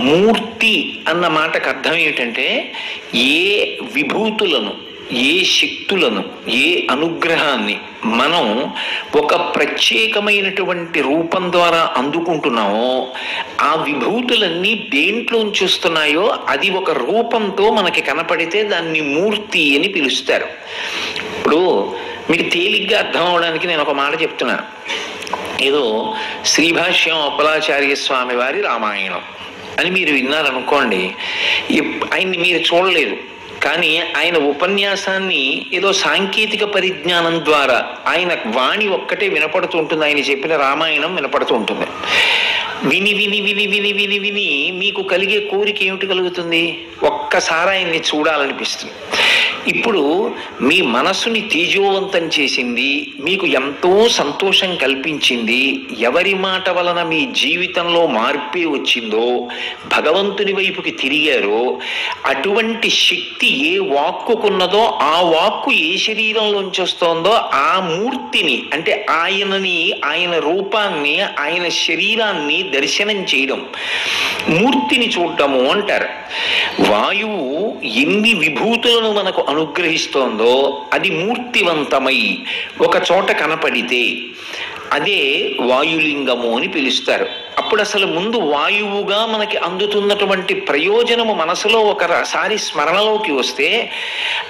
మూర్తి అన్న మాటకు అర్థం ఏమిటంటే ఏ విభూతులను, ఏ శక్తులను, ఏ అనుగ్రహాన్ని మనం ఒక ప్రత్యేకమైనటువంటి రూపం ద్వారా అందుకుంటున్నామో ఆ విభూతులన్నీ దేంట్లోంచి వస్తున్నాయో అది ఒక రూపంతో మనకి కనపడితే దాన్ని మూర్తి అని పిలుస్తారు. ఇప్పుడు మీకు తేలిగ్గా అర్థం అవడానికి నేను ఒక మాట చెప్తున్నాను. ఏదో శ్రీభాష్యం అప్పలాచార్య స్వామి వారి రామాయణం అని మీరు విన్నారనుకోండి, ఆయన్ని మీరు చూడలేదు, కానీ ఆయన ఉపన్యాసాన్ని ఏదో సాంకేతిక పరిజ్ఞానం ద్వారా ఆయన వాణి ఒక్కటే వినపడుతూ ఉంటుంది, ఆయన చెప్పిన రామాయణం వినపడుతూ ఉంటుంది. విని విని విని విని విని విని మీకు కలిగే కోరిక ఏమిటి కలుగుతుంది? ఒక్కసారి ఆయన్ని చూడాలనిపిస్తుంది. ఇప్పుడు మీ మనసుని తేజోవంతం చేసింది, మీకు ఎంతో సంతోషం కల్పించింది, ఎవరి మాట వలన మీ జీవితంలో మార్పే వచ్చిందో, భగవంతుని వైపుకి తిరిగారో, అటువంటి శక్తి ఏ వాక్కుకున్నదో ఆ వాక్కు ఏ శరీరంలోంచి వస్తోందో ఆ మూర్తిని, అంటే ఆయనని, ఆయన రూపాన్ని, ఆయన శరీరాన్ని దర్శనం చేయడం మూర్తిని చూడటము అంటారు. వాయువు ఎన్ని విభూతులను మనకు అనుగ్రహిస్తోందో అది మూర్తివంతమై ఒక చోట కనపడితే అదే వాయులింగము అని పిలుస్తారు. అప్పుడు అసలు ముందు వాయువుగా మనకి అందుతున్నటువంటి ప్రయోజనము మనసులో ఒకసారి స్మరణలోకి వస్తే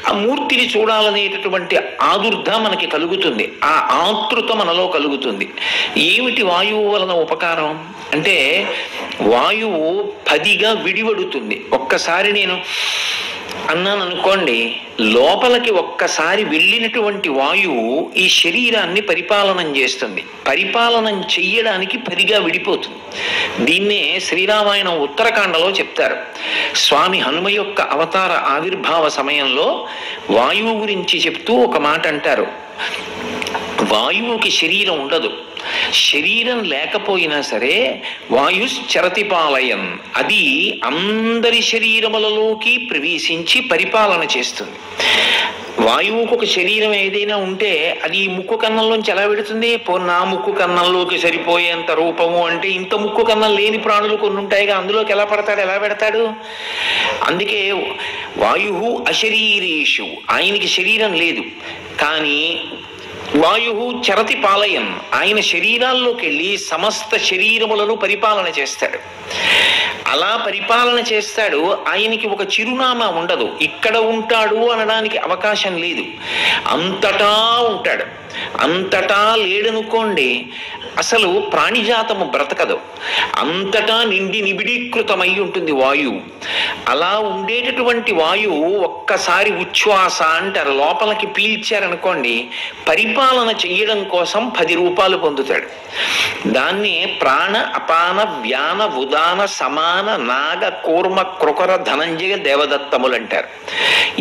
ఆ మూర్తిని చూడాలనేటటువంటి ఆదుర్ధ మనకి కలుగుతుంది, ఆ ఆతృత మనలో కలుగుతుంది. ఏమిటి వాయువు వలన ఉపకారం అంటే, వాయువు 10గా విడివడుతుంది. ఒక్కసారి నేను అన్నాను అనుకోండి, లోపలికి ఒక్కసారి వెళ్ళినటువంటి వాయువు ఈ శరీరాన్ని పరిపాలనం చేస్తుంది. పరిపాలనం చెయ్యడానికి 10గా విడిపోతుంది. దీన్నే శ్రీరామాయణం ఉత్తరకాండలో చెప్తారు. స్వామి హనుమ యొక్క అవతార ఆవిర్భావ సమయంలో వాయువు గురించి చెప్తూ ఒక మాట అంటారు. వాయువుకి శరీరం ఉండదు, శరీరం లేకపోయినా సరే వాయుశ్చరతిపాలయన్, అది అందరి శరీరములలోకి ప్రవేశించి పరిపాలన చేస్తుంది. వాయువుకు ఒక శరీరం ఏదైనా ఉంటే అది ఈ ముక్కు కన్నంలోంచి ఎలా పెడుతుంది? నా ముక్కు కన్నంలోకి సరిపోయేంత రూపము అంటే ఇంత ముక్కు కన్నం లేని ప్రాణులు కొన్ని ఉంటాయిగా, అందులోకి ఎలా పడతాడు, ఎలా పెడతాడు? అందుకే వాయు అశరీరేషు, ఆయనకి శరీరం లేదు, కానీ వాయు చరతి పాలయన్, ఆయన శరీరాల్లోకి వెళ్ళి సమస్త శరీరములను పరిపాలన చేస్తాడు. అలా పరిపాలన చేస్తాడు. ఆయనకి ఒక చిరునామా ఉండదు, ఇక్కడ ఉంటాడు అనడానికి అవకాశం లేదు, అంతటా ఉంటాడు. అంతటా లేడనుకోండి అసలు ప్రాణిజాతము బ్రతకదు, అంతటా నిండి నిబిడీకృతమై ఉంటుంది వాయువు. అలా ఉండేటటువంటి వాయువు ఒక్కసారి ఉచ్ఛ్వాస అంటారు, లోపలికి పీల్చారనుకోండి పరిపాలన చెయ్యడం కోసం 10 రూపాయలు పొందుతాడు. దాన్ని ప్రాణ అపాన వ్యాన ఉదాన సమాన నాగ కూర్మ కృకర ధనంజయ దేవదత్తములు అంటారు.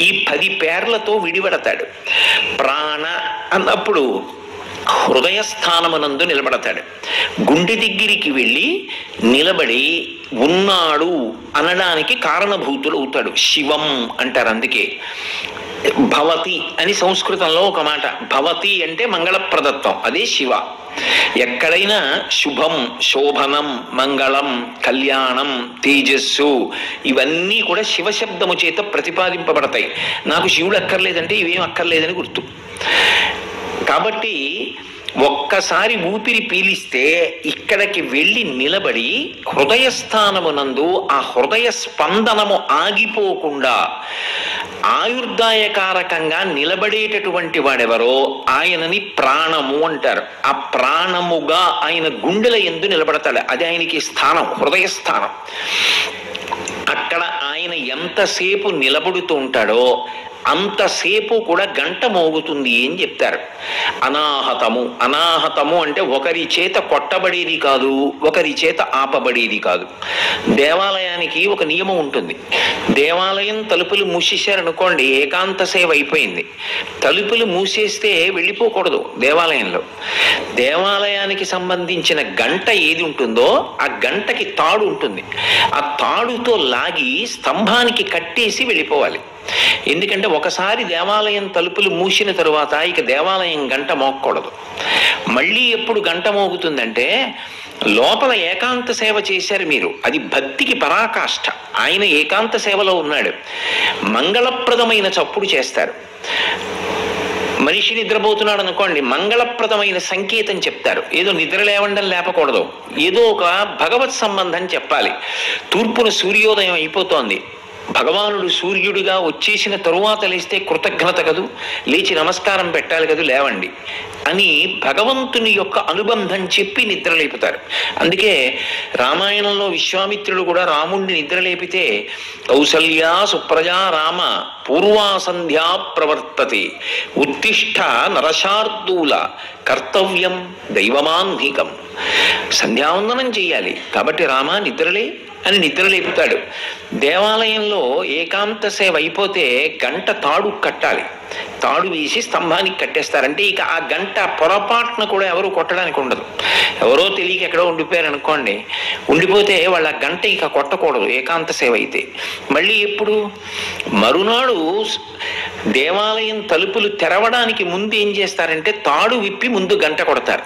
ఈ 10 పేర్లతో విడిపడతాడు. ప్రాణ అన్నప్పుడు హృదయస్థానమునందు నిలబడతాడు. గుండె దగ్గరికి వెళ్ళి నిలబడి ఉన్నాడు అనడానికి కారణభూతులు అవుతాడు. శివం అంటారు. అందుకే భవతి అని సంస్కృతంలో ఒక మాట, భవతి అంటే మంగళప్రదత్వం, అదే శివ. ఎక్కడైనా శుభం, శోభనం, మంగళం, కళ్యాణం, తేజస్సు ఇవన్నీ కూడా శివశబ్దము చేత ప్రతిపాదింపబడతాయి. నాకు శివుడు అక్కర్లేదంటే ఇవేం అక్కర్లేదని గుర్తు. కాబట్టి ఒక్కసారి ఊపిరి పీలిస్తే ఇక్కడికి వెళ్ళి నిలబడి హృదయస్థానమునందు ఆ హృదయ స్పందనము ఆగిపోకుండా ఆయుర్దాయకారకంగా నిలబడేటటువంటి వాడెవరో ఆయనని ప్రాణము అంటారు. ఆ ప్రాణముగా ఆయన గుండెల యందు నిలబడతాడు. అది ఆయనకి స్థానం, హృదయస్థానం. అక్కడ ఆయన ఎంతసేపు నిలబడుతూ ఉంటాడో అంతసేపు కూడా గంట మోగుతుంది అని చెప్తారు. అనాహతము, అనాహతము అంటే ఒకరి చేత కొట్టబడేది కాదు, ఒకరి చేత ఆపబడేది కాదు. దేవాలయానికి ఒక నియమం ఉంటుంది. దేవాలయం తలుపులు మూసేశారనుకోండి, ఏకాంత సేవ అయిపోయింది. తలుపులు మూసేస్తే వెళ్ళిపోకూడదు దేవాలయంలో. దేవాలయానికి సంబంధించిన గంట ఏది ఉంటుందో ఆ గంటకి తాడు ఉంటుంది. ఆ తాడుతో లాగి స్తంభానికి కట్టేసి వెళ్ళిపోవాలి. ఎందుకంటే ఒకసారి దేవాలయం తలుపులు మూసిన తరువాత ఇక దేవాలయం గంట మోగకూడదు. మళ్ళీ ఎప్పుడు గంట మోగుతుందంటే లోపల ఏకాంత సేవ చేశారు మీరు, అది భక్తికి పరాకాష్ఠ. ఆయన ఏకాంత సేవలో ఉన్నాడు. మంగళప్రదమైన చప్పుడు చేస్తారు. మనిషి నిద్రపోతున్నాడు అనుకోండి, మంగళప్రదమైన సంకేతం చెప్తారు. ఏదో నిద్ర లేవండం లేపకూడదు, ఏదో ఒక భగవత్ సంబంధం చెప్పాలి. తూర్పున సూర్యోదయం అయిపోతోంది, భగవానుడు సూర్యుడిగా వచ్చేసిన తరువాత లేస్తే కృతజ్ఞత కదూ, లేచి నమస్కారం పెట్టాలి కదూ, లేవండి అని భగవంతుని యొక్క అనుబంధం చెప్పి నిద్రలేపుతారు. అందుకే రామాయణంలో విశ్వామిత్రుడు కూడా రాముణ్ణి నిద్రలేపితే కౌసల్యా సుప్రజా రామ పూర్వా సంధ్యా ప్రవర్తతే ఉత్తిష్ట నరశార్దూల కర్తవ్యం దైవమాన్నికం. సంధ్యావందనం చెయ్యాలి కాబట్టి రామ నిద్రలే అని నిద్రలేపుతాడు. దేవాలయంలో ఏకాంత సేవ అయిపోతే గంట తాడు కట్టాలి, తాడు వేసి స్తంభానికి కట్టేస్తారంటే ఇక ఆ గంట పొరపాటున కూడా ఎవరు కొట్టడానికి ఉండదు. ఎవరో తెలియక ఎక్కడో ఉండిపోయారు అనుకోండి, ఉండిపోతే వాళ్ళ గంట ఇక కొట్టకూడదు ఏకాంత సేవ అయితే. మళ్ళీ ఎప్పుడు మరునాడు దేవాలయం తలుపులు తెరవడానికి ముందు ఏం చేస్తారంటే తాడు విప్పి ముందు గంట కొడతారు.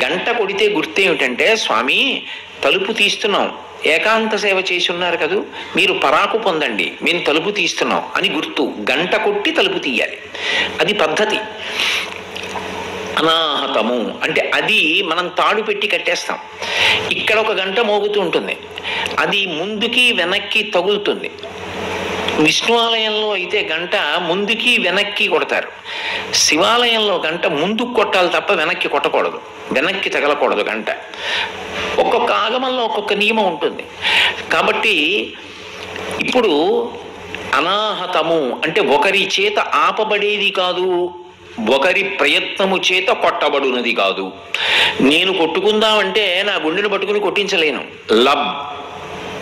గంట కొడితే గుర్తేమిటంటే, స్వామి తలుపు తీస్తున్నాం, ఏకాంత సేవ చేసి ఉన్నారు కదూ, మీరు పరాకు పొందండి, మేము తలుపు తీస్తున్నాం అని గుర్తు. గంట కొట్టి తలుపు తీయాలి, అది పద్ధతి. అనాహతము అంటే అది మనం తాడు పెట్టి కట్టేస్తాం. ఇక్కడ ఒక గంట మోగుతూ ఉంటుంది, అది ముందుకి వెనక్కి తగులుతుంది. విష్ణు ఆలయంలో అయితే గంట ముందుకి వెనక్కి కొడతారు. శివాలయంలో గంట ముందుకు కొట్టాలి తప్ప వెనక్కి కొట్టకూడదు, వెనక్కి తగలకూడదు గంట. ఒక్కొక్క ఆగమంలో ఒక్కొక్క నియమం ఉంటుంది. కాబట్టి ఇప్పుడు అనాహతము అంటే ఒకరి చేత ఆపబడేది కాదు, ఒకరి ప్రయత్నము చేత కొట్టబడునది కాదు. నేను కొట్టుకుందామంటే నా గుండెను పట్టుకుని కొట్టించలేను. లబ్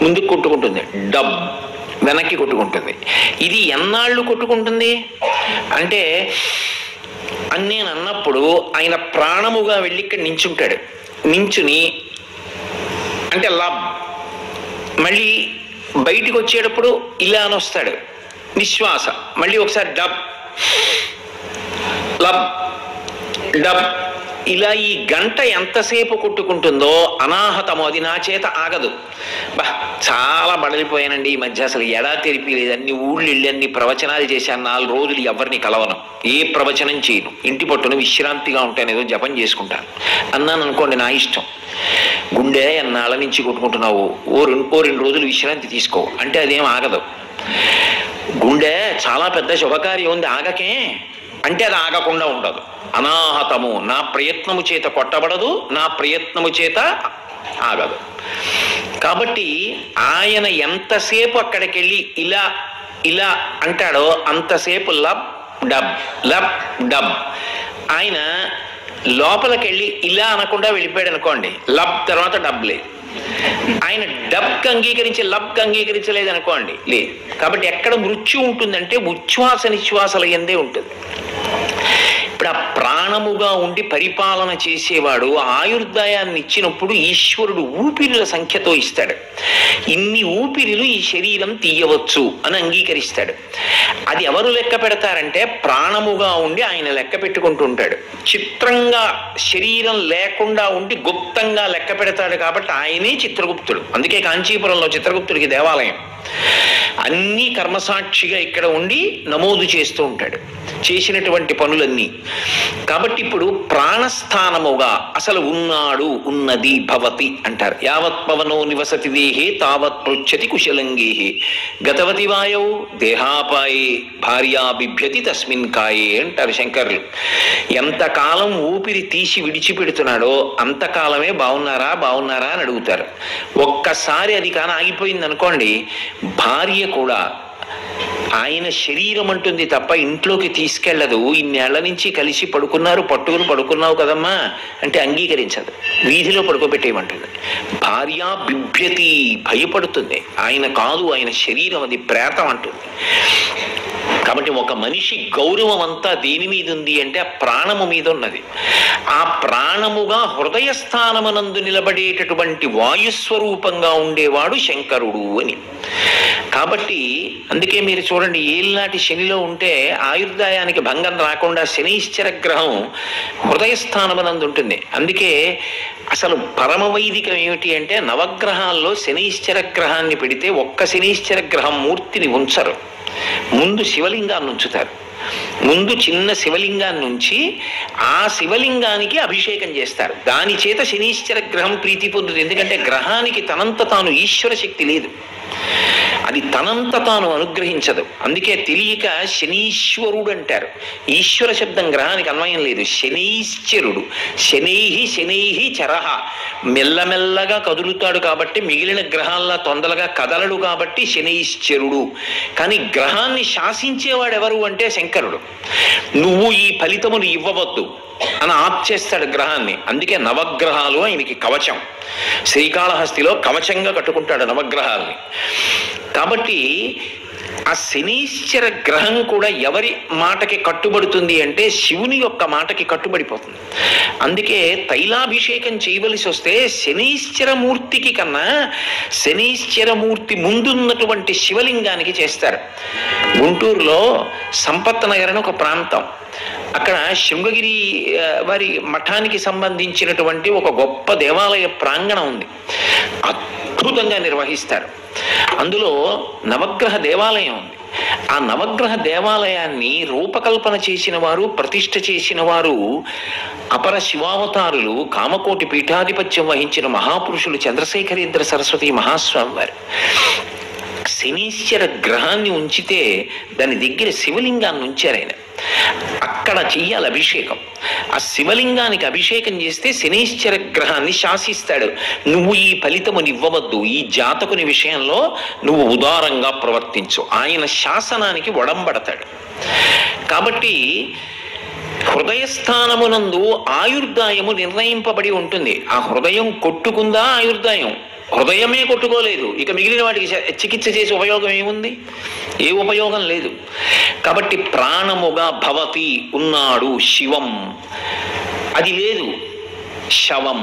ముందుకు కొట్టుకుంటుంది, డబ్ వెనక్కి కొట్టుకుంటుంది. ఇది ఎన్నాళ్ళు కొట్టుకుంటుంది అంటే అని నేను అన్నప్పుడు ఆయన ప్రాణముగా వెళ్ళి ఇక్కడ నించుంటాడు. నించుని అంటే లబ్, మళ్ళీ బయటికి వచ్చేటప్పుడు ఇలా అని వస్తాడు నిశ్వాస, మళ్ళీ ఒకసారి డబ్ లబ్ డబ్. ఇలా ఈ గంట ఎంతసేపు కొట్టుకుంటుందో అనాహతము, అది నా చేత ఆగదు. చాలా బడలిపోయానండి ఈ మధ్య, అసలు ఎడా తెరిపి లేదు, అన్ని ఊళ్ళు ఇళ్ళు అన్ని ప్రవచనాలు చేశాను, 4 రోజులు ఎవరిని కలవను, ఏ ప్రవచనం చేయను, ఇంటి పట్టును విశ్రాంతిగా ఉంటాను, ఏదో జపం చేసుకుంటాను అన్నాను అనుకోండి, నా ఇష్టం. గుండె ఎన్నాళ్ళ నుంచి కొట్టుకుంటున్నావు, ఓ 2 రోజులు విశ్రాంతి తీసుకో అంటే అదేం ఆగదు. గుండె చాలా పెద్ద శుభకార్యం ఉంది ఆగకే అంటే అది ఆగకుండా ఉండదు. అనాహతము, నా ప్రయత్నము చేత కొట్టబడదు, నా ప్రయత్నము చేత ఆగదు. కాబట్టి ఆయన ఎంతసేపు అక్కడికి వెళ్ళి ఇలా ఇలా అంటాడో అంతసేపు లబ్ డబ్ లబ్ డబ్. ఆయన లోపలికెళ్ళి ఇలా అనకుండా వెళ్ళిపోయాడు అనుకోండి, లబ్ తర్వాత డబ్ లేదు. ఆయన డబ్కి అంగీకరించి లబ్కి అంగీకరించలేదు అనుకోండి, లేదు. కాబట్టి ఎక్కడ మృత్యు ఉంటుందంటే ఉచ్ఛ్వాస నిశ్వాసల యందే ఉంటుంది. ఇప్పుడు ఆ ప్రాణముగా ఉండి పరిపాలన చేసేవాడు ఆయుర్దాయాన్ని ఇచ్చినప్పుడు ఈశ్వరుడు ఊపిరిల సంఖ్యతో ఇస్తాడు. ఇన్ని ఊపిరిలు ఈ శరీరం తీయవచ్చు అని అంగీకరిస్తాడు. అది ఎవరు లెక్క పెడతారంటే ప్రాణముగా ఉండి ఆయన లెక్క పెట్టుకుంటూ ఉంటాడు. చిత్రంగా శరీరం లేకుండా ఉండి గుప్తంగా లెక్క పెడతాడు కాబట్టి ఆయనే చిత్రగుప్తుడు. అందుకే కాంచీపురంలో చిత్రగుప్తుడికి దేవాలయం. అన్నీ కర్మసాక్షిగా ఇక్కడ ఉండి నమోదు చేస్తూ ఉంటాడు చేసినటువంటి పనులన్నీ. కాబట్టి ఇప్పుడు ప్రాణస్థానముగా అసలు ఉన్నాడు, ఉన్నది, భవతి అంటారు. యావత్ పవనో నివసతి దేహే తావత్ పృచ్చతి కుశలంగేహే గతవతి వాయవు దేహాపాయే భార్యా బిభ్యతి తస్మిన్ కాయే అంటారు శంకరులు. ఎంతకాలం ఊపిరి తీసి విడిచిపెడుతున్నాడో అంతకాలమే బాగున్నారా బాగున్నారా అని అడుగుతారు. ఒక్కసారి అది కానీ ఆగిపోయింది అనుకోండి, భార్య కూడా ఆయన శరీరం అంటుంది తప్ప ఇంట్లోకి తీసుకెళ్లదు. ఇన్నేళ్ల నుంచి కలిసి పడుకున్నారు, పట్టుకుని పడుకున్నావు కదమ్మా అంటే అంగీకరించదు, వీధిలో పడుకోబెట్టేయమంటుంది. భార్య బిభ్యతి, భయపడుతుంది. ఆయన కాదు, ఆయన శరీరం అది ప్రేతం అంటుంది. కాబట్టి ఒక మనిషి గౌరవం అంతా దేని మీద ఉంది అంటే ఆ ప్రాణము మీద ఉన్నది. ఆ ప్రాణముగా హృదయ స్థానమునందు నిలబడేటటువంటి వాయుస్వరూపంగా ఉండేవాడు శంకరుడు అని. కాబట్టి అందుకే మీరు చూడండి, ఏలినాటి శనిలో ఉంటే ఆయుర్దాయానికి భంగం రాకుండా శనీశ్చర గ్రహం హృదయస్థానమునందు ఉంటుంది. అందుకే అసలు పరమ వైదికం ఏమిటి అంటే, నవగ్రహాల్లో శనీశ్చర గ్రహాన్ని పెడితే ఒక్క శనీశ్చర గ్రహం మూర్తిని ఉంచరు, ముందు శివలింగాన్ని ఉంచుతారు. ముందు చిన్న శివలింగాన్ని ఉంచి ఆ శివలింగానికి అభిషేకం చేస్తారు. దాని చేత శనీశ్చర గ్రహం ప్రీతి పొందుతుంది. ఎందుకంటే గ్రహానికి తనంత తాను ఈశ్వర శక్తి లేదు, అది తనంత తాను అనుగ్రహించదు. అందుకే తెలియక శనీశ్వరుడు అంటారు. ఈశ్వర శబ్దం గ్రహానికి అన్వయం లేదు. శనీశ్చరుడు, శనైహి శనైహి చరహ, మెల్లమెల్లగా కదులుతాడు కాబట్టి, మిగిలిన గ్రహాల్లా తొందరగా కదలడు కాబట్టి శనైశ్చరుడు. కానీ గ్రహాన్ని శాసించేవాడు ఎవరు అంటే శంకరుడు. నువ్వు ఈ ఫలితమును ఇవ్వవద్దు అని ఆప్ చేస్తాడు గ్రహాన్ని. అందుకే నవగ్రహాలు ఆయనకి కవచం. శ్రీకాళహస్తిలో కవచంగా కట్టుకుంటాడు నవగ్రహాల్ని. కాబట్టి ఆ శనీశ్చర గ్రహం కూడా ఎవరి మాటకి కట్టుబడుతుంది అంటే శివుని యొక్క మాటకి కట్టుబడిపోతుంది. అందుకే తైలాభిషేకం చేయవలసి వస్తే శనీశ్చర మూర్తికి కన్నా శనీశ్చర మూర్తి ముందున్నటువంటి శివలింగానికి చేస్తారు. గుంటూరులో సంపత్ నగర్ అని ఒక ప్రాంతం, అక్కడ శృంగగిరి వారి మఠానికి సంబంధించినటువంటి ఒక గొప్ప దేవాలయ ప్రాంగణం ఉంది. అద్భుతంగా నిర్వహిస్తారు. అందులో నవగ్రహ దేవాలయం ఉంది. ఆ నవగ్రహ దేవాలయాన్ని రూపకల్పన చేసిన వారు, ప్రతిష్ఠ చేసిన వారు అపర శివావతారులు, కామకోటి పీఠాధిపత్యం వహించిన మహాపురుషులు చంద్రశేఖరేంద్ర సరస్వతి మహాస్వామి వారు. శనీశ్వర గ్రహాన్ని ఉంచితే దాని దగ్గర శివలింగాన్ని ఉంచారు ఆయన. అక్కడ చెయ్యాలి అభిషేకం. ఆ శివలింగానికి అభిషేకం చేస్తే శనీశ్వర గ్రహాన్ని శాసిస్తాడు. నువ్వు ఈ ఫలితముని ఇవ్వవద్దు, ఈ జాతకుని విషయంలో నువ్వు ఉదారంగా ప్రవర్తించు, ఆయన శాసనానికి ఒడంబడతాడు. కాబట్టి హృదయస్థానమునందు ఆయుర్దాయము నిర్ణయింపబడి ఉంటుంది. ఆ హృదయం కొట్టుకుందా ఆయుర్దాయం? హృదయమే కొట్టుకోలేదు, ఇక మిగిలిన వాటికి చికిత్స చేసే ఉపయోగం ఏముంది? ఏ ఉపయోగం లేదు. కాబట్టి ప్రాణముగా భవతి ఉన్నాడు శివం, అది లేదు. శవం,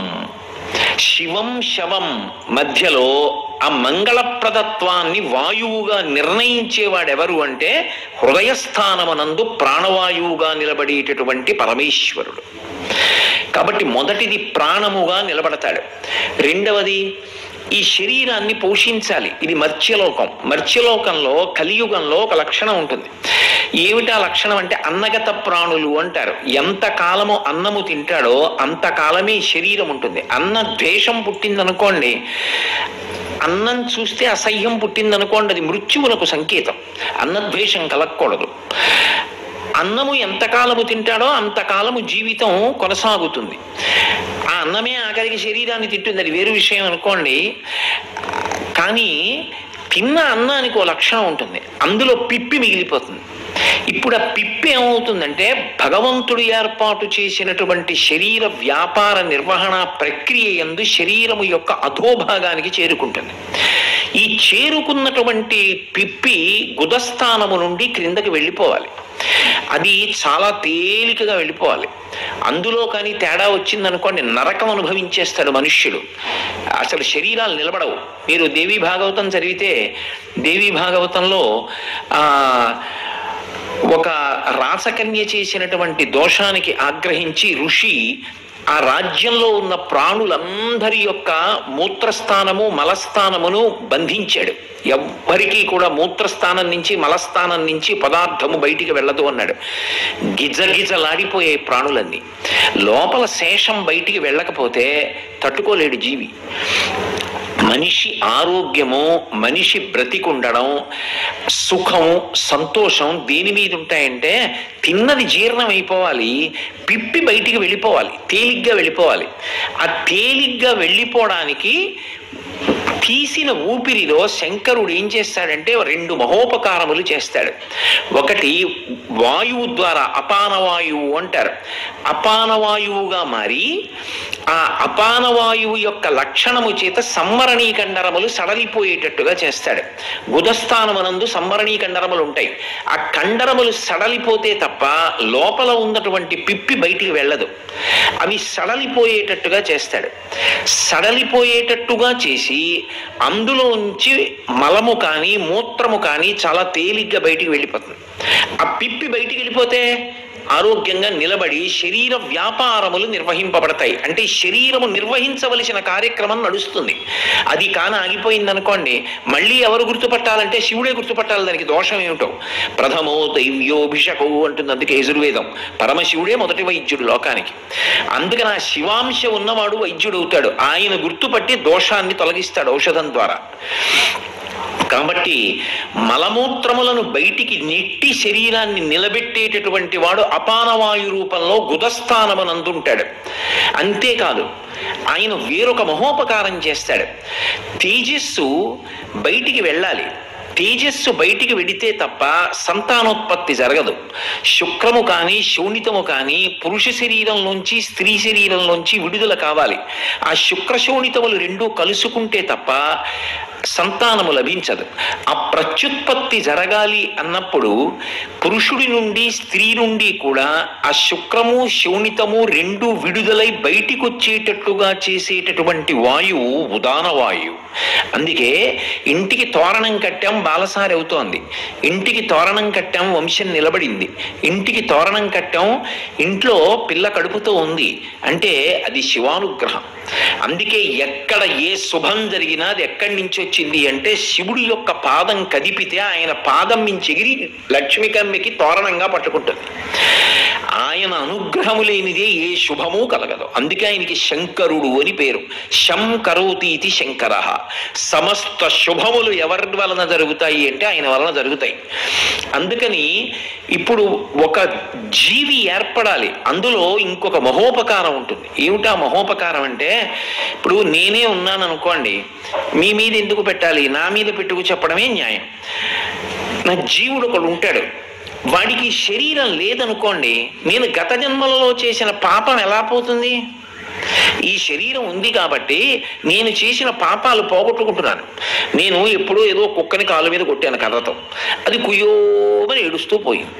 శివం శవం మధ్యలో ఆ మంగళప్రదత్వాన్ని వాయువుగా నిర్ణయించేవాడెవరు అంటే హృదయస్థానమునందు ప్రాణవాయువుగా నిలబడేటటువంటి పరమేశ్వరుడు. కాబట్టి మొదటిది ప్రాణముగా నిలబడతాడు. రెండవది ఈ శరీరాన్ని పోషించాలి. ఇది మర్త్యలోకం. మర్త్యలోకంలో కలియుగంలో ఒక లక్షణం ఉంటుంది. ఏమిటా లక్షణం అంటే అన్నగత ప్రాణులు అంటారు. ఎంతకాలము అన్నము తింటాడో అంతకాలమే శరీరం ఉంటుంది. అన్న ద్వేషం పుట్టిందనుకోండి, అన్నం చూస్తే అసహ్యం పుట్టిందనుకోండి, అది మృత్యువులకు సంకేతం. అన్నద్వేషం కలగకూడదు. అన్నము ఎంతకాలము తింటాడో అంతకాలము జీవితం కొనసాగుతుంది. ఆ అన్నమే ఆఖరికి శరీరాన్ని తింటుంది, అది వేరు విషయం అనుకోండి. కానీ తిన్న అన్నానికి ఓ లక్షణం ఉంటుంది, అందులో పిప్పి మిగిలిపోతుంది. ఇప్పుడు ఆ పిప్పి ఏమవుతుందంటే భగవంతుడు ఏర్పాటు చేసినటువంటి శరీర వ్యాపార నిర్వహణ ప్రక్రియ యందు శరీరము యొక్క అధోభాగానికి చేరుకుంటుంది. ఈ చేరుకున్నటువంటి పిప్పి గుదస్థానము నుండి క్రిందకి వెళ్ళిపోవాలి. అది చాలా తేలికగా వెళ్ళిపోవాలి. అందులో కానీ తేడా వచ్చిందనుకోండి నరకం అనుభవించేస్తాడు మనుష్యుడు. అసలు శరీరాలు నిలబడవు. మీరు దేవీ భాగవతం చదివితే దేవీ భాగవతంలో ఒక రాసకన్య చేసినటువంటి దోషానికి ఆగ్రహించి ఋషి ఆ రాజ్యంలో ఉన్న ప్రాణులందరి యొక్క మూత్రస్థానము మలస్థానమును బంధించాడు. ఎవ్వరికీ కూడా మూత్రస్థానం నుంచి మలస్థానం నుంచి పదార్థము బయటికి వెళ్ళదు అన్నాడు. గిజగిజలాడిపోయే ప్రాణులన్నీ. లోపల శేషం బయటికి వెళ్ళకపోతే తట్టుకోలేడు జీవి. మనిషి ఆరోగ్యము, మనిషి బ్రతికుండడం, సుఖం, సంతోషం దేని మీద ఉంటాయంటే తిన్నది జీర్ణం అయిపోవాలి, పిప్పి బయటికి వెళ్ళిపోవాలి, తేలిగ్గా వెళ్ళిపోవాలి. ఆ తేలిగ్గా వెళ్ళిపోవడానికి తీసిన ఊపిరిలో శంకరుడు ఏం చేస్తాడంటే రెండు మహోపకారములు చేస్తాడు. ఒకటి వాయువు ద్వారా అపానవాయువు అంటారు. అపానవాయువుగా మారి ఆ అపానవాయువు యొక్క లక్షణము చేత సంవరణీ కండరములు సడలిపోయేటట్టుగా చేస్తాడు. గుదస్థానమునందు సంవరణీ కండరములు ఉంటాయి. ఆ కండరములు సడలిపోతే తప్ప లోపల ఉన్నటువంటి పిప్పి బయటికి వెళ్ళదు. అవి సడలిపోయేటట్టుగా చేస్తాడు. సడలిపోయేటట్టుగా చేసి అందులోంచి మలము కానీ మూత్రము కానీ చాలా తేలిగ్గా బయటికి వెళ్ళిపోతుంది. ఆ పిప్పి బయటికి వెళ్ళిపోతే ఆరోగ్యంగా నిలబడి శరీర వ్యాపారములు నిర్వహింపబడతాయి. అంటే శరీరము నిర్వహించవలసిన కార్యక్రమం నడుస్తుంది. అది కాన ఆగిపోయిందనుకోండి, మళ్ళీ ఎవరు గుర్తుపట్టాలంటే శివుడే గుర్తుపట్టాలి. దానికి దోషం ఏమిటో. ప్రథమో దైవ్యోభిషకో అంటుంది అందుకే యజుర్వేదం. పరమశివుడే మొదటి వైద్యుడు లోకానికి. అందుకని ఆ శివాంశ ఉన్నవాడు వైద్యుడు అవుతాడు. ఆయన గుర్తుపట్టి దోషాన్ని తొలగిస్తాడు ఔషధం ద్వారా. కాబట్టి మలమూత్రములను బయటికి నెట్టి శరీరాన్ని నిలబెట్టేటటువంటి వాడు అపానవాయు రూపంలో గుదస్థానమనందుంటాడు. అంతేకాదు, ఆయన వేరొక మహోపకారం చేస్తాడు. తేజస్సు బయటికి వెళ్ళాలి. తేజస్సు బయటికి వెడితే తప్ప సంతానోత్పత్తి జరగదు. శుక్రము కానీ శోణితము కానీ పురుష శరీరంలోంచి స్త్రీ శరీరంలోంచి విడుదల కావాలి. ఆ శుక్ర శోణితములు రెండూ కలుసుకుంటే తప్ప సంతానము లభించదు. ఆ ప్రత్యుత్పత్తి జరగాలి అన్నప్పుడు పురుషుడి నుండి స్త్రీ నుండి కూడా ఆ శుక్రము శోణితము రెండు విడుదలై బయటికి వచ్చేటట్టుగా చేసేటటువంటి వాయువు ఉదాన వాయువు. అందుకే ఇంటికి తోరణం కట్టాం బాలసారి అవుతోంది, ఇంటికి తోరణం కట్టాం వంశం నిలబడింది, ఇంటికి తోరణం కట్టాం ఇంట్లో పిల్ల కడుపుతో ఉంది అంటే అది శివానుగ్రహం. అందుకే ఎక్కడ ఏ శుభం జరిగినా అది ఎక్కడి నుంచి వచ్చింది అంటే శివుడి యొక్క పాదం కదిపితే ఆయన పాదం నుంచి ఎగిరి లక్ష్మీకమ్మికి తోరణంగా పట్టుకుంటుంది. ఆయన అనుగ్రహము లేనిదే ఏ శుభము కలగదు. అందుకే ఆయనకి శంకరుడు అని పేరు. శం కరోతి ఇది శంకర. సమస్త శుభములు ఎవరి వలన జరుగుతాయి అంటే ఆయన వలన జరుగుతాయి. అందుకని ఇప్పుడు ఒక జీవి ఏర్పడాలి, అందులో ఇంకొక మహోపకారం ఉంటుంది. ఏమిటా మహోపకారం అంటే, ఇప్పుడు నేనే ఉన్నాను అనుకోండి, మీ మీద ఎందుకు పెట్టాలి, నా మీద పెట్టుకు చెప్పడమే న్యాయం. నా జీవుడు ఒకడు ఉంటాడు, వాడికి శరీరం లేదనుకోండి, నేను గత జన్మలలో చేసిన పాపం ఎలా పోతుంది? ఈ శరీరం ఉంది కాబట్టి నేను చేసిన పాపాలు పోగొట్టుకుంటున్నాను. నేను ఎప్పుడో ఏదో కుక్కని కాలు మీద కొట్టాను కర్రతో, అది కుయ్యోమని ఏడుస్తూ పోయింది.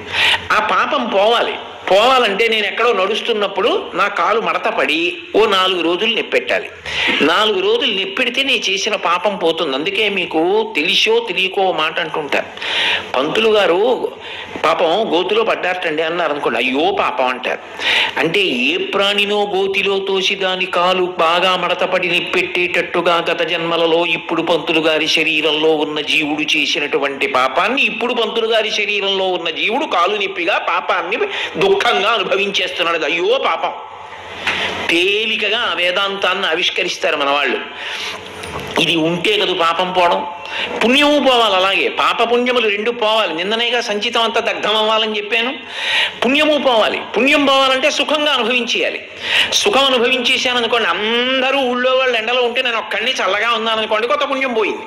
ఆ పాపం పోవాలంటే నేను ఎక్కడో నడుస్తున్నప్పుడు నా కాలు మడత పడి ఓ 4 రోజులు నెప్పెట్టాలి. 4 రోజులు నెప్పెడితే నేను చేసిన పాపం పోతుంది. అందుకే మీకు తెలిసో తెలియకో మాట అంటుంటారు, పంతులు గారు పాపం గోతిలో పడ్డారటండి అన్నారు అనుకోండి, అయ్యో పాపం అంటారు. అంటే ఏ ప్రాణినో గోతిలో తోసి దాని కాలు బాగా మడతపడి నెప్పెట్టేటట్టుగా గత జన్మలలో ఇప్పుడు పంతులు గారి శరీరంలో ఉన్న జీవుడు చేసినటువంటి పాపాన్ని ఇప్పుడు పంతులు గారి శరీరంలో ఉన్న జీవుడు కాలు నొప్పిగా పాపాన్ని దుఃఖంగా అనుభవించేస్తున్నాడు. అయ్యో పాపం. తేలికగా ఆ వేదాంతాన్ని ఆవిష్కరిస్తారు మన వాళ్ళు. ఇది ఉంటే కదా పాపం పోవడం, పుణ్యము పోవాలి. అలాగే పాప పుణ్యములు రెండు పోవాలి. నిన్ననేగా సంచితం అంతా దగ్ధం అవ్వాలని చెప్పాను. పుణ్యము పోవాలి. పుణ్యం పోవాలంటే సుఖంగా అనుభవించేయాలి. సుఖం అనుభవించేసాను అనుకోండి, అందరూ ఊళ్ళో వాళ్ళు ఎండలో ఉంటే నేను ఒక్కడిని చల్లగా ఉన్నాను అనుకోండి, కొత్త పుణ్యం పోయింది.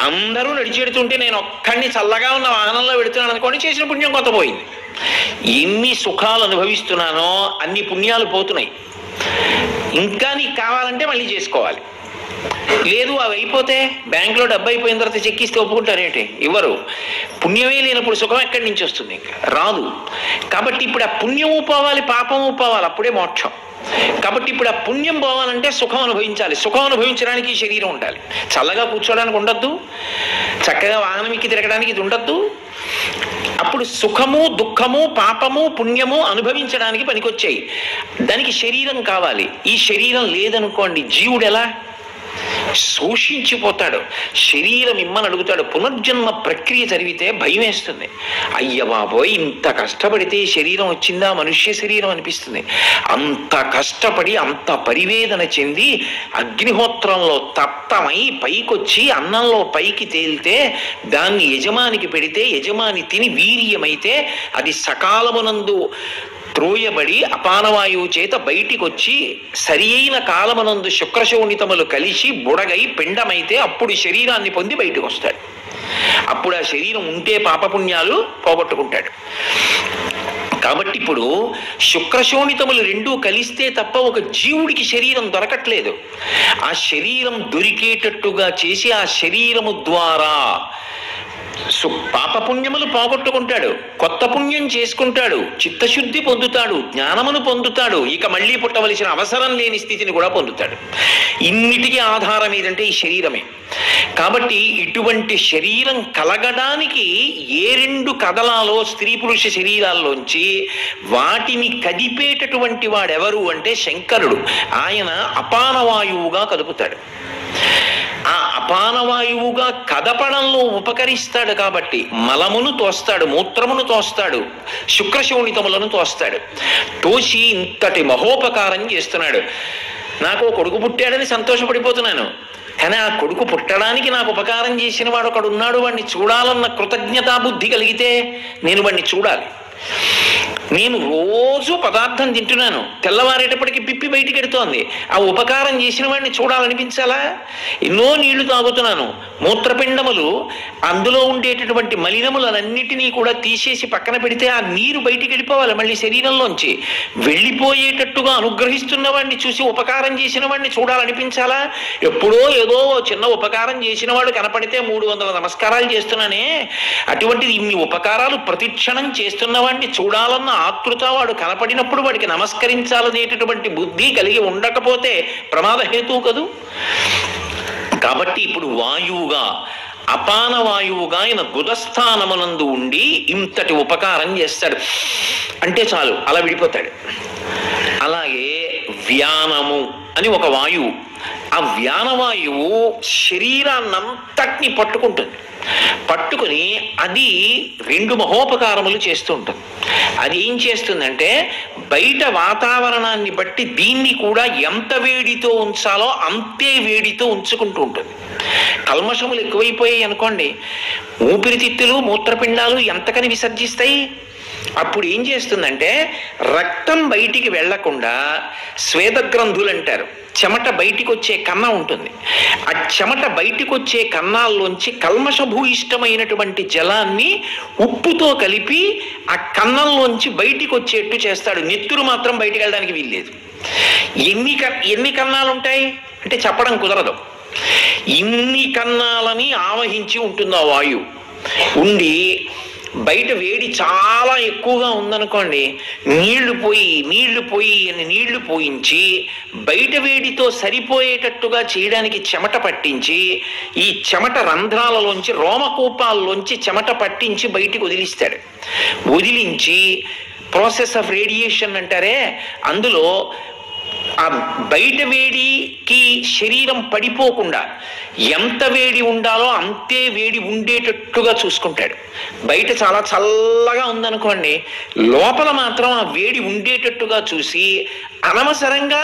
అందరూ నడిచెడుతుంటే నేను ఒక్కడిని చల్లగా ఉన్న వాహనంలో పెడుతున్నాను అనుకోండి, చేసిన పుణ్యం కొత్త పోయింది. ఎన్ని సుఖాలు అనుభవిస్తున్నానో అన్ని పుణ్యాలు పోతున్నాయి. ఇంకా నీకు కావాలంటే మళ్ళీ చేసుకోవాలి. లేదు అవి అయిపోతే బ్యాంకులో డబ్బు అయిపోయిన తర్వాత చెక్ ఇస్తే ఒప్పుకుంటారేంటి? ఇవ్వరు. పుణ్యమే లేనప్పుడు సుఖం ఎక్కడి నుంచి వస్తుంది? ఇంకా రాదు. కాబట్టి ఇప్పుడు ఆ పుణ్యము పోవాలి, పాపము పోవాలి, అప్పుడే మోక్షం. కాబట్టి ఇప్పుడు ఆ పుణ్యం పోవాలంటే సుఖం అనుభవించాలి. సుఖం అనుభవించడానికి శరీరం ఉండాలి. చల్లగా కూర్చోడానికి ఉండద్దు, చక్కగా వాహనం ఎక్కి తిరగడానికి ఇది ఉండద్దు. అప్పుడు సుఖము దుఃఖము పాపము పుణ్యము అనుభవించడానికి పనికొచ్చాయి. దానికి శరీరం కావాలి. ఈ శరీరం లేదనుకోండి, జీవుడు ఎలా శోషించిపోతాడు. శరీరం ఇమ్మని అడుగుతాడు. పునర్జన్మ ప్రక్రియ జరిగితే భయం వేస్తుంది. అయ్య బాబోయ్, ఇంత కష్టపడితే శరీరం వచ్చిందా మనుష్య శరీరం అనిపిస్తుంది. అంత కష్టపడి అంత పరివేదన చెంది అగ్నిహోత్రంలో తప్తమై పైకొచ్చి అన్నంలో పైకి తేలితే దాన్ని యజమానికి పెడితే యజమాని తిని వీర్యమైతే అది సకాలమునందు త్రోయబడి అపానవాయువు చేత బయటికి వచ్చి సరి అయిన కాలమనందు శుక్రశోణితములు కలిసి బుడగై పిండమైతే అప్పుడు శరీరాన్ని పొంది బయటకు వస్తాడు. అప్పుడు ఆ శరీరం ఉంటే పాపపుణ్యాలు పోగొట్టుకుంటాడు. కాబట్టి ఇప్పుడు శుక్రశోణితములు రెండూ కలిస్తే తప్ప ఒక జీవుడికి శరీరం దొరకట్లేదు. ఆ శరీరం దొరికేటట్టుగా చేసి ఆ శరీరము ద్వారా పాపపుణ్యములు పోగొట్టుకుంటాడు, కొత్త పుణ్యం చేసుకుంటాడు, చిత్తశుద్ధి పొందుతాడు, జ్ఞానమును పొందుతాడు, ఇక మళ్ళీ పుట్టవలసిన అవసరం లేని స్థితిని కూడా పొందుతాడు. ఇన్నిటికీ ఆధారం ఏదంటే ఈ శరీరమే. కాబట్టి ఇటువంటి శరీరం కలగడానికి ఏ రెండు కదలాలో స్త్రీ పురుష శరీరాల్లోంచి వాటిని కదిపేటటువంటి వాడెవరు అంటే శంకరుడు. ఆయన అపానవాయువుగా కదుపుతాడు. ఆ అపానవాయువుగా కదపడంలో ఉపకరిస్తాడు కాబట్టి మలమును తోస్తాడు, మూత్రమును తోస్తాడు, శుక్రశోణితములను తోస్తాడు. తోసి ఇంతటి మహోపకారం చేస్తున్నాడు. నాకు కొడుకు పుట్టాడని సంతోషపడిపోతున్నాను, కానీ ఆ కొడుకు పుట్టడానికి నాకు ఉపకారం చేసిన వాడు ఒకడు ఉన్నాడు, వాడిని చూడాలన్న కృతజ్ఞతా బుద్ధి కలిగితే నేను వాడిని చూడాలి. నేను రోజు పదార్థం తింటున్నాను, తెల్లవారేటప్పటికి పిప్పి బయటికి ఎడుతోంది, ఆ ఉపకారం చేసిన వాడిని చూడాలనిపించాలా? ఎన్నో నీళ్లు తాగుతున్నాను, మూత్రపిండములు అందులో ఉండేటటువంటి మలినములన్నిటినీ కూడా తీసేసి పక్కన పెడితే ఆ నీరు బయటికి వెళ్ళిపోవాలి మళ్ళీ శరీరంలోంచి. వెళ్ళిపోయేటట్టుగా అనుగ్రహిస్తున్న వాడిని చూసి ఉపకారం చేసిన వాడిని చూడాలనిపించాలా? ఎప్పుడో ఏదో చిన్న ఉపకారం చేసిన వాడు కనపడితే 300 నమస్కారాలు చేస్తున్నానే, అటువంటిది ఇన్ని ఉపకారాలు ప్రతిక్షణం చేస్తున్న వాడిని చూడాలన్న ఆతృత వాడు కనపడినప్పుడు వాడికి నమస్కరించాలనేటటువంటి బుద్ధి కలిగి ఉండకపోతే ప్రమాదహేతువు కదూ. కాబట్టి ఇప్పుడు వాయువుగా అపాన వాయువుగా ఆయన గుదస్థానమునందు ఉండి ఇంతటి ఉపకారం చేస్తాడు అంటే చాలు, అలా విడిపోతాడు. అలాగే వ్యానము అని ఒక వాయువు, ఆ వ్యానవాయువు శరీరాన్నంతటిని పట్టుకుంటుంది. పట్టుకుని అది రెండు మహోపకారములు చేస్తూ ఉంటుంది. అది ఏం చేస్తుందంటే బయట వాతావరణాన్ని బట్టి దీన్ని కూడా ఎంత వేడితో ఉంచాలో అంతే వేడితో ఉంచుకుంటూ ఉంటుంది. కల్మషములు ఎక్కువైపోయాయి అనుకోండి, ఊపిరితిత్తులు మూత్రపిండాలు ఎంతకని విసర్జిస్తాయి. అప్పుడు ఏం చేస్తుందంటే రక్తం బయటికి వెళ్లకుండా శ్వేతగ్రంథులు అంటారు, చెమట బయటికి వచ్చే కన్నా ఉంటుంది. ఆ చెమట బయటికి వచ్చే కన్నాల్లోంచి కల్మషభూయిష్టమైనటువంటి జలాన్ని ఉప్పుతో కలిపి ఆ కన్నంలోంచి బయటికి వచ్చేట్టు చేస్తాడు. నెత్తురు మాత్రం బయటికి వెళ్ళడానికి వీల్లేదు. ఎన్ని కన్నాలు ఉంటాయి అంటే చెప్పడం కుదరదు. ఇన్ని కన్నాలని ఆవహించి ఉంటుంది ఆ వాయువు. ఉండి బయట వేడి చాలా ఎక్కువగా ఉందనుకోండి, నీళ్లు పోయి అని నీళ్లు పోయించి బయట వేడితో సరిపోయేటట్టుగా చేయడానికి చెమట పట్టించి ఈ చెమట రంధ్రాలలోంచి రోమకూపాల్లోంచి చెమట పట్టించి బయటికి వదిలిస్తాడు. వదిలించి ప్రాసెస్ ఆఫ్ రేడియేషన్ అంటారే, అందులో ఆ బయట వేడికి శరీరం పడిపోకుండా ఎంత వేడి ఉండాలో అంతే వేడి ఉండేటట్టుగా చూసుకుంటాడు. బయట చాలా చల్లగా ఉందనుకోండి, లోపల మాత్రం ఆ వేడి ఉండేటట్టుగా చూసి అనవసరంగా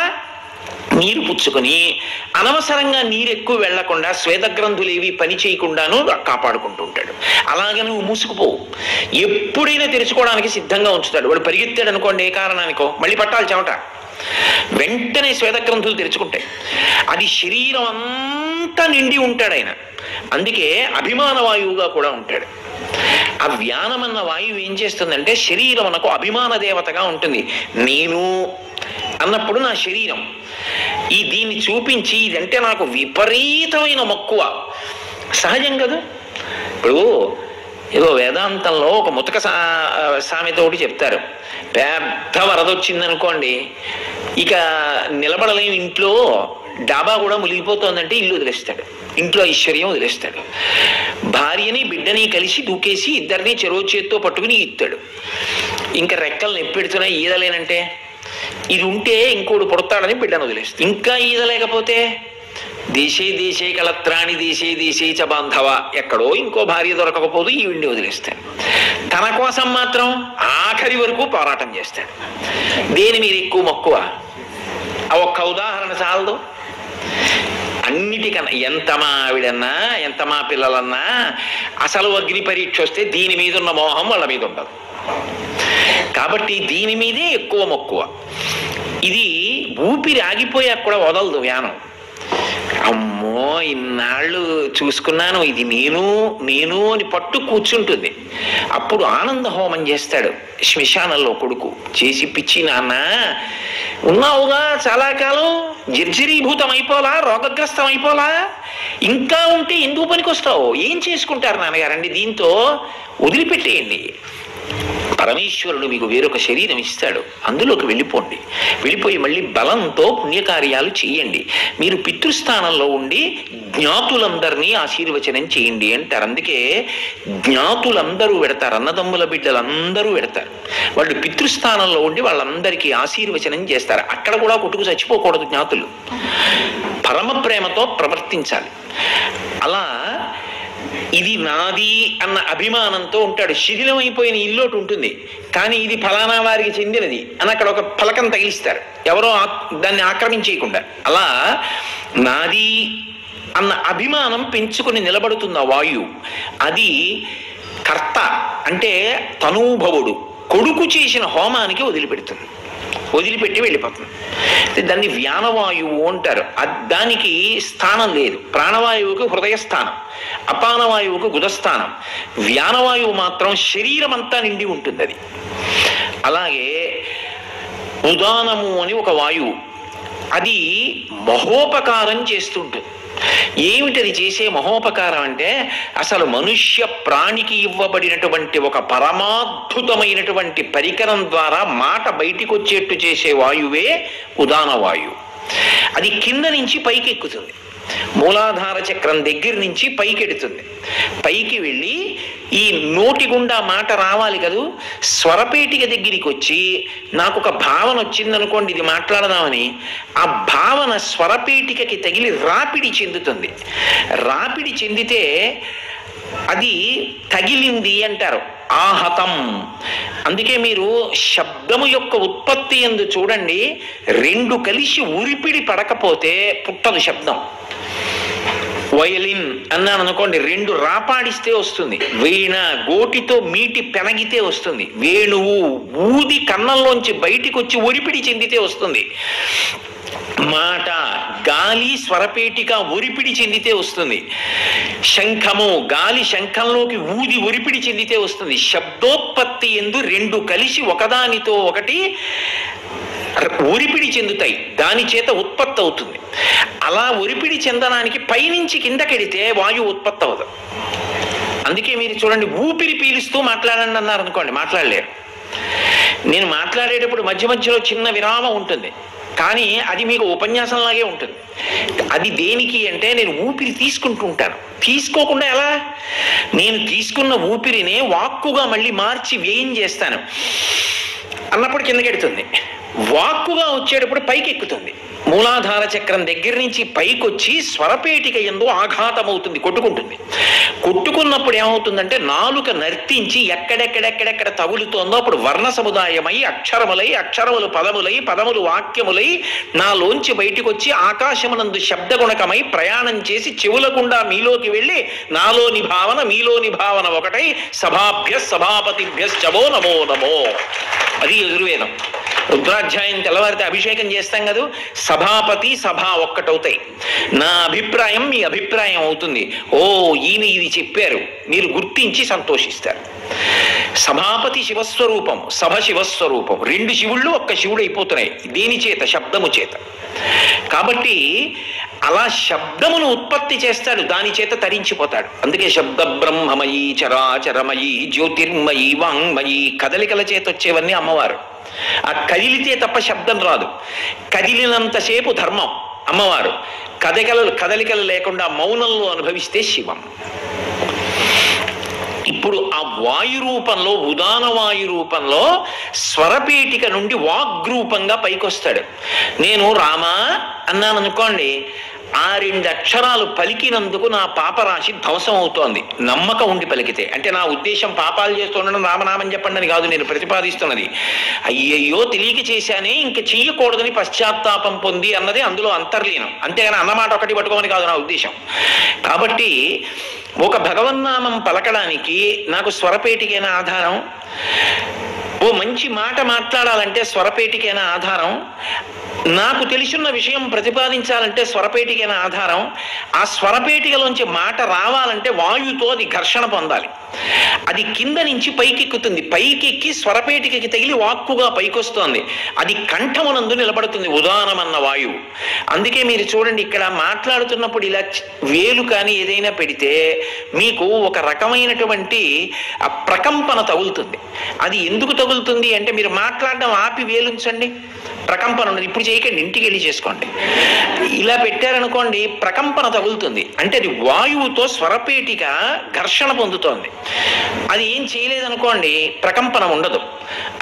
నీరు పుచ్చుకొని అనవసరంగా నీరు ఎక్కువ వెళ్లకుండా శ్వేతగ్రంథులు ఏవి పని చేయకుండాను కాపాడుకుంటూ ఉంటాడు. అలాగే నువ్వు మూసుకుపోవు, ఎప్పుడైనా తెరుచుకోవడానికి సిద్ధంగా ఉంచుతాడు. వాడు పరిగెత్తాడు అనుకోండి, ఏ కారణానికో మళ్ళీ పట్టాలి చెమట, వెంటనే శ్వేతగ్రంథులు తెరుచుకుంటాయి. అది శరీరం అంతా నిండి ఉంటాడు ఆయన. అందుకే అభిమాన వాయువుగా కూడా ఉంటాడు. ఆ వ్యానం అన్న వాయువు ఏం చేస్తుందంటే శరీరమునకు అభిమాన దేవతగా ఉంటుంది. నేను అన్నప్పుడు నా శరీరం దీన్ని చూపించి ఇదంటే నాకు విపరీతమైన మక్కువ. సహజం కదా. ఇప్పుడు ఏదో వేదాంతంలో ఒక ముతక సామెత ఒకటి చెప్తారు. పెద్ద వరద వచ్చిందనుకోండి, ఇక నిలబడలేని ఇంట్లో డాబా కూడా మునిగిపోతుందంటే ఇల్లు వదిలేస్తాడు, ఇంట్లో ఐశ్వర్యం వదిలేస్తాడు. భార్యని బిడ్డని కలిసి దూకేసి ఇద్దరిని చెరో చేత్తో పట్టుకుని ఈత్తాడు. ఇంకా రెక్కలు నెప్పెడుతున్నాయి, ఈదలేనంటే ఇది ఉంటే ఇంకోడు పుడతాడని బిడ్డను వదిలేస్తాడు. ఇంకా ఈదలేకపోతే దేశే కళత్రాణి దేశే చ బాంధవ, ఎక్కడో ఇంకో భార్య దొరకకపోతే ఈవిడ్ని వదిలేస్తాడు. తన కోసం మాత్రం ఆఖరి వరకు పోరాటం చేస్తాడు. దేని మీరు ఎక్కువ మక్కువ? ఆ ఒక్క ఉదాహరణ చాలదు. అన్నిటికన్నా ఎంత మా ఆవిడన్నా ఎంత మా పిల్లలన్నా అసలు అగ్ని పరీక్ష వస్తే దీని మీద ఉన్న మోహం వాళ్ళ మీద ఉండదు. కాబట్టి దీని మీదే ఎక్కువ మక్కువ. ఇది ఊపిరి ఆగిపోయాక కూడా వదలదు వ్యానం. అమ్మో ఇన్నాళ్ళు చూసుకున్నాను, ఇది నేను అని పట్టు కూర్చుంటుంది. అప్పుడు ఆనంద హోమం చేస్తాడు శ్మశానంలో కొడుకు. చేసి, పిచ్చి నాన్న, ఉన్నావుగా చాలా కాలం, జర్జరీభూతం అయిపోలా, రోగగ్రస్తం అయిపోలా, ఇంకా ఉంటే ఎందుకు పనికొస్తావు? ఏం చేసుకుంటారు నాన్నగారండి, దీంతో వదిలిపెట్టేయండి. పరమేశ్వరుడు మీకు వేరొక శరీరం ఇస్తాడు, అందులోకి వెళ్ళిపోండి. వెళ్ళిపోయి మళ్ళీ బలంతో పుణ్యకార్యాలు చేయండి. మీరు పితృస్థానంలో ఉండి జ్ఞాతులందరినీ ఆశీర్వచనం చేయండి అంటారు. అందుకే జ్ఞాతులందరూ పెడతారు, అన్నదమ్ముల బిడ్డలందరూ పెడతారు. వాళ్ళు పితృస్థానంలో ఉండి వాళ్ళందరికీ ఆశీర్వచనం చేస్తారు. అక్కడ కూడా కొట్టుకు చచ్చిపోకూడదు జ్ఞాతులు, పరమ ప్రేమతో ప్రవర్తించాలి. అలా ఇది నాది అన్న అభిమానంతో ఉంటాడు. శిథిలమైపోయిన ఇల్లోటి ఉంటుంది, కానీ ఇది ఫలానా వారికి చెందినది అని అక్కడ ఒక ఫలకం తగిలిస్తారు, ఎవరో దాన్ని ఆక్రమించేయకుండా. అలా నాది అన్న అభిమానం పెంచుకుని నిలబడుతుంది ఆ వాయువు. అది కర్త అంటే తనూభవుడు, కొడుకు చేసిన హోమానికి వదిలిపెడుతుంది, వదిలిపెట్టి వెళ్ళిపోతుంది. దాన్ని వ్యానవాయువు అంటారు. దానికి స్థానం లేదు. ప్రాణవాయువుకు హృదయ స్థానం, అపానవాయువుకు గుదస్థానం, వ్యానవాయువు మాత్రం శరీరం అంతా నిండి ఉంటుంది. అది అలాగే ఉదానము అని ఒక వాయువు, అది మహోపకారం చేస్తుంటుంది. ఏమిటది చేసే మహోపకారం అంటే, అసలు మనుష్య ప్రాణికి ఇవ్వబడినటువంటి ఒక పరమాద్భుతమైనటువంటి పరికరం ద్వారా మాట బయటికి వచ్చేట్టు చేసే వాయువే ఉదాన వాయువు. అది కింద నుంచి పైకి ఎక్కుతుంది, మూలాధార చక్రం దగ్గర నుంచి పైకెడుతుంది. పైకి వెళ్ళి ఈ నోటి గుండా మాట రావాలి కదూ, స్వరపేటిక దగ్గరికి వచ్చి నాకు ఒక భావన వచ్చిందనుకోండి ఇది మాట్లాడదామని, ఆ భావన స్వరపేటికకి తగిలి రాపిడి చెందుతుంది. రాపిడి చెందితే అది తగిలింది అంటారు, ఆహతం. అందుకే మీరు శబ్దము యొక్క ఉత్పత్తి యందు చూడండి, రెండు కలిసి ఉరిపిడి పడకపోతే పుట్టదు శబ్దం. వయలిన్ అన్నాను అనుకోండి, రెండు రాపాడిస్తే వస్తుంది. వీణ గోటితో మీటి పెనగితే వస్తుంది. వేణువు ఊది కన్నంలోంచి బయటికి వచ్చి ఒరిపిడి చెందితే వస్తుంది. మాట గాలి స్వరపేటిక ఒరిపిడి చెందితే వస్తుంది. శంఖము గాలి శంఖంలోకి ఊది ఒరిపిడి చెందితే వస్తుంది. శబ్దోత్పత్తి యందు రెండు కలిసి ఒకదానితో ఒకటి ఒరిపిడి చెందుతాయి, దాని చేత ఉత్పత్తి అవుతుంది. అలా ఒరిపిడి చెందడానికి పైనుంచి కిందకెడితే వాయువు ఉత్పత్తి అవ్వదు. అందుకే మీరు చూడండి, ఊపిరి పీలుస్తూ మాట్లాడండి అన్నారు అనుకోండి, మాట్లాడలేరు. నేను మాట్లాడేటప్పుడు మధ్య మధ్యలో చిన్న విరామం ఉంటుంది, కానీ అది మీకు ఉపన్యాసంలాగే ఉంటుంది. అది దేనికి అంటే, నేను ఊపిరి తీసుకుంటూ ఉంటాను. తీసుకోకుండా ఎలా? నేను తీసుకున్న ఊపిరినే వాక్కుగా మళ్ళీ మార్చి వ్యయం చేస్తాను అన్నప్పుడు కిందకెడుతుంది. వాక్కుగా వచ్చేటప్పుడు పైకి ఎక్కుతుంది. మూలాధార చక్రం దగ్గర నుంచి పైకి వచ్చి స్వరపేటిక యందు ఆఘాతమవుతుంది, కొట్టుకుంటుంది. కొట్టుకున్నప్పుడు ఏమవుతుందంటే, నాలుక నర్తించి ఎక్కడెక్కడెక్కడెక్కడ తగులుతోందో అప్పుడు వర్ణ సముదాయమై అక్షరములై, అక్షరములు పదములై, పదములు వాక్యములై నాలోంచి బయటికి వచ్చి ఆకాశమునందు శబ్దగుణకమై ప్రయాణం చేసి చెవుల గుండా మీలోకి వెళ్ళి నాలోని భావన మీలోని భావన ఒకటై సభాభ్య సభాపతిభ్యశ్చవో నమో నమో. అది యజుర్వేదం. రుద్రాధ్యాయం తెల్లవారితే అభిషేకం చేస్తాం కదా, సభాపతి సభ ఒక్కటవుతాయి. నా అభిప్రాయం మీ అభిప్రాయం అవుతుంది. ఓ ఈయన ఇది చెప్పారు, మీరు గుర్తించి సంతోషిస్తారు. సభాపతి శివస్వరూపం, సభ శివస్వరూపం. రెండు శివుళ్ళు ఒక్క శివుడు అయిపోతున్నాయి. దేని చేత? శబ్దము చేత. కాబట్టి అలా శబ్దమును ఉత్పత్తి చేస్తాడు, దాని చేత తరించిపోతాడు. అందుకే శబ్ద బ్రహ్మమయీ చరాచరమయీ జ్యోతిర్మయీ వాంగ్మయీ. కదలికల చేత వచ్చేవన్నీ అమ్మవారు. ఆ కదిలితే తప్ప శబ్దం రాదు. కదిలినంతసేపు ధర్మం అమ్మవారు. కదలికలు లేకుండా మౌనంలో అనుభవిస్తే శివం. ఇప్పుడు ఆ వాయు రూపంలో, ఉదాన వాయు రూపంలో స్వరపేటిక నుండి వాగ్రూపంగా పైకొస్తాడు. నేను రామా అన్నాను అనుకోండి, ఆ రెండు అక్షరాలు పలికినందుకు నా పాపరాశి ధ్వంసం అవుతోంది. నమ్మకం ఉండి పలికితే. అంటే నా ఉద్దేశం పాపాలు చేస్తుండడం రామనామని చెప్పండి అని కాదు నేను ప్రతిపాదిస్తున్నది. అయ్యయ్యో తెలియక చేశానే, ఇంక చెయ్యకూడదని పశ్చాత్తాపం పొంది అన్నది అందులో అంతర్లీనం. అంతేగాని అన్నమాట ఒకటి పట్టుకోమని కాదు నా ఉద్దేశం. కాబట్టి ఒక భగవన్నామం పలకడానికి నాకు స్వరపేటికైన ఆధారం, ఓ మంచి మాట మాట్లాడాలంటే స్వరపేటికైన ఆధారం, నాకు తెలిసిన విషయం ప్రతిపాదించాలంటే స్వరపేటికైన ఆధారం. ఆ స్వరపేటికలోంచి మాట రావాలంటే వాయుతో అది ఘర్షణ పొందాలి. అది కింద నుంచి పైకెక్కుతుంది, పైకెక్కి స్వరపేటికకి తగిలి వాక్కుగా పైకొస్తోంది. అది కంఠమునందు నిలబడుతుంది ఉదానమన్న వాయువు. అందుకే మీరు చూడండి, ఇక్కడ మాట్లాడుతున్నప్పుడు ఇలా వేలు కానీ ఏదైనా పెడితే మీకు ఒక రకమైనటువంటి ప్రకంపన తగులుతుంది. అది ఎందుకు తగులుతుంది అంటే, మీరు మాట్లాడడం ఆపి వేలుంచండి, ప్రకంపన ఉన్నది. ఇప్పుడు చేయకండి, ఇంటికి వెళ్ళి చేసుకోండి. ఇలా పెట్టారనుకోండి, ప్రకంపన తగులుతుంది. అంటే అది వాయువుతో స్వరపేటిక ఘర్షణ పొందుతోంది. అది ఏం చేయలేదనుకోండి, ప్రకంపన ఉండదు,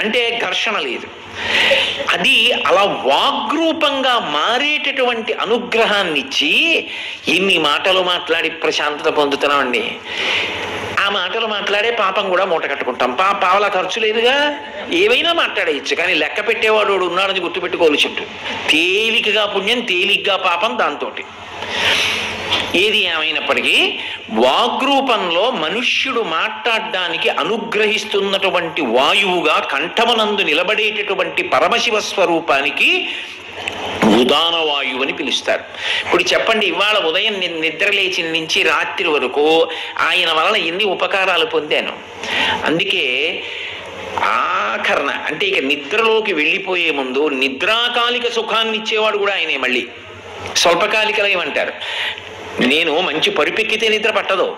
అంటే ఘర్షణ లేదు. అది అలా వాగ్రూపంగా మారేటటువంటి అనుగ్రహాన్ని ఇచ్చి ఎన్ని మాటలు మాట్లాడి ప్రశాంతత పొందుతున్నామండి. ఆ మాటలు మాట్లాడే పాపం కూడా మూట కట్టుకుంటాం. పావలా ఖర్చు లేదుగా, ఏవైనా మాట్లాడేయచ్చు. కానీ లెక్క పెట్టేవాడు ఉన్నాడని గుర్తుపెట్టుకోవాలి. చుట్టూ తేలికగా పుణ్యం, తేలిగ్గా పాపం. దాంతో ఏది ఏమైనప్పటికీ వాగ్రూపంలో మనుష్యుడు మాట్లాడడానికి అనుగ్రహిస్తున్నటువంటి వాయువుగా కంఠమనందు నిలబడేటటువంటి పరమశివ స్వరూపానికి ఉదాన వాయువు అని పిలుస్తారు. ఇప్పుడు చెప్పండి, ఇవాళ ఉదయం నిద్ర లేచిన నుంచి రాత్రి వరకు ఆయన వలన ఎన్ని ఉపకారాలు పొందాను. అందుకే ఆఖరణ అంటే ఇక నిద్రలోకి వెళ్ళిపోయే ముందు నిద్రాకాలిక సుఖాన్ని ఇచ్చేవాడు కూడా ఆయనే. మళ్ళీ స్వల్పకాలికలు ఏమంటారు, నేను మంచి పరుపెక్కితే నిద్ర పట్టదు,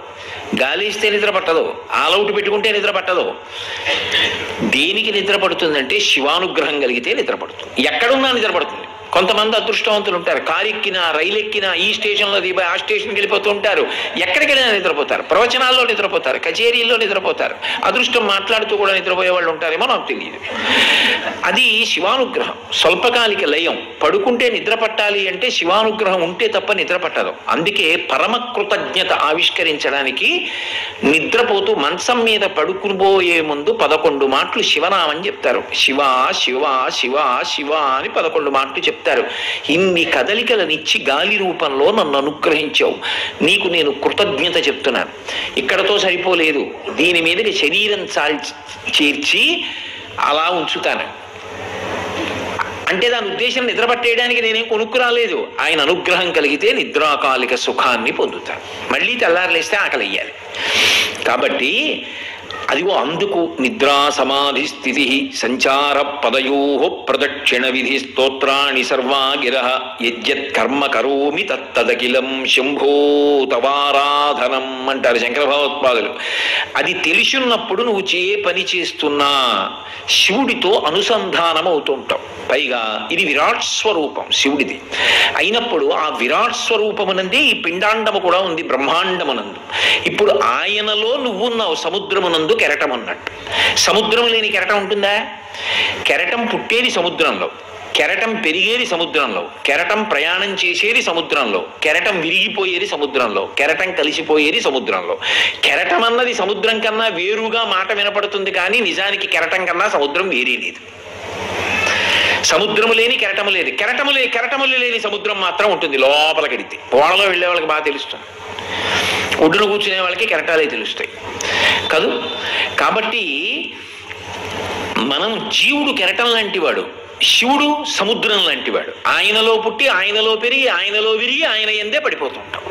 గాలి ఇస్తే నిద్ర పట్టదు, ఆలౌట్ పెట్టుకుంటే నిద్ర పట్టదు. దేనికి నిద్ర పడుతుందంటే శివానుగ్రహం కలిగితే నిద్ర పడుతుంది. ఎక్కడున్నా నిద్ర పడుతుంది. కొంతమంది అదృష్టవంతులు ఉంటారు, కారు ఎక్కినా రైలు ఎక్కినా ఈ స్టేషన్లో దిగిపోయి ఆ స్టేషన్కి వెళ్ళిపోతూ ఉంటారు. ఎక్కడికి వెళ్ళినా నిద్రపోతారు. ప్రవచనాల్లో నిద్రపోతారు, కచేరీల్లో నిద్రపోతారు. అదృష్టం మాట్లాడుతూ కూడా నిద్రపోయే వాళ్ళు ఉంటారేమో నాకు తెలియదు. అది శివానుగ్రహం, స్వల్పకాలిక లయం. పడుకుంటే నిద్ర పట్టాలి అంటే శివానుగ్రహం ఉంటే తప్ప నిద్ర పట్టదు. అందుకే పరమ కృతజ్ఞత ఆవిష్కరించడానికి నిద్రపోతూ మంచం మీద పడుకుపోయే ముందు 11 మాటలు శివనామని చెప్తారు. శివ శివ శివ శివ అని 11 మాటలు చెప్తారు. ఇన్ని కదలికలనిచ్చి గాలి రూపంలో నన్ను అనుగ్రహించావు, నీకు నేను కృతజ్ఞత చెప్తున్నాను. ఇక్కడతో సరిపోలేదు, దీని మీదకి శరీరం చేర్చి అలా ఉంచుతాను. అంటే దాని ఉద్దేశం నిద్ర పట్టేయడానికి నేనేం కొనుక్కురాలేదు. ఆయన అనుగ్రహం కలిగితే నిద్రాకాలిక సుఖాన్ని పొందుతాను. మళ్ళీ తెల్లారులేస్తే ఆకలి అయ్యాలి. కాబట్టి అదిగో అందుకు నిద్రా సమాధి స్థితి సంచార పదయో ప్రదక్షిణ విధి స్తోత్రాణి సర్వా గిర యజ్జత్ కర్మ కరోమి తత్తదకిలం శంభో తవారాధనం అంటారు శంకర భగవత్పాదులు. అది తెలుసున్నప్పుడు నువ్వు పని చేస్తున్నా శివుడితో అనుసంధానం అవుతుంటావు. పైగా ఇది విరాట్ స్వరూపం శివుడిది అయినప్పుడు ఆ విరాట్ స్వరూపమునందే ఈ పిండాండము కూడా ఉంది బ్రహ్మాండమునందు. ఇప్పుడు ఆయనలో నువ్వున్నావు, సముద్రమునందు కెరటం అన్నట్టు. సముద్రం లేని కెరటం ఉంటుందా? కెరటం పుట్టేది సముద్రంలో, కెరటం పెరిగేది సముద్రంలో, కెరటం ప్రయాణం చేసేది సముద్రంలో, కెరటం విరిగిపోయేది సముద్రంలో, కెరటం కలిసిపోయేది సముద్రంలో. కెరటం అన్నది సముద్రం కన్నా వేరుగా మాట వినపడుతుంది, కానీ నిజానికి కెరటం కన్నా సముద్రం వేరే లేదు. సముద్రము లేని కెరటము లేదు, కెరటములు లేని సముద్రం మాత్రం ఉంటుంది. లోపల కడితే ఓడలో వెళ్ళే వాళ్ళకి బాగా తెలుస్తుంది, ఒడ్డున కూర్చునే వాళ్ళకి కెరటాలే తెలుస్తాయి కదూ. కాబట్టి మనం జీవుడు కెరటం లాంటి వాడు, శివుడు సముద్రం లాంటివాడు. ఆయనలో పుట్టి ఆయనలో పెరిగి ఆయనలో విరిగి ఆయన ఎందే పడిపోతుంటాం.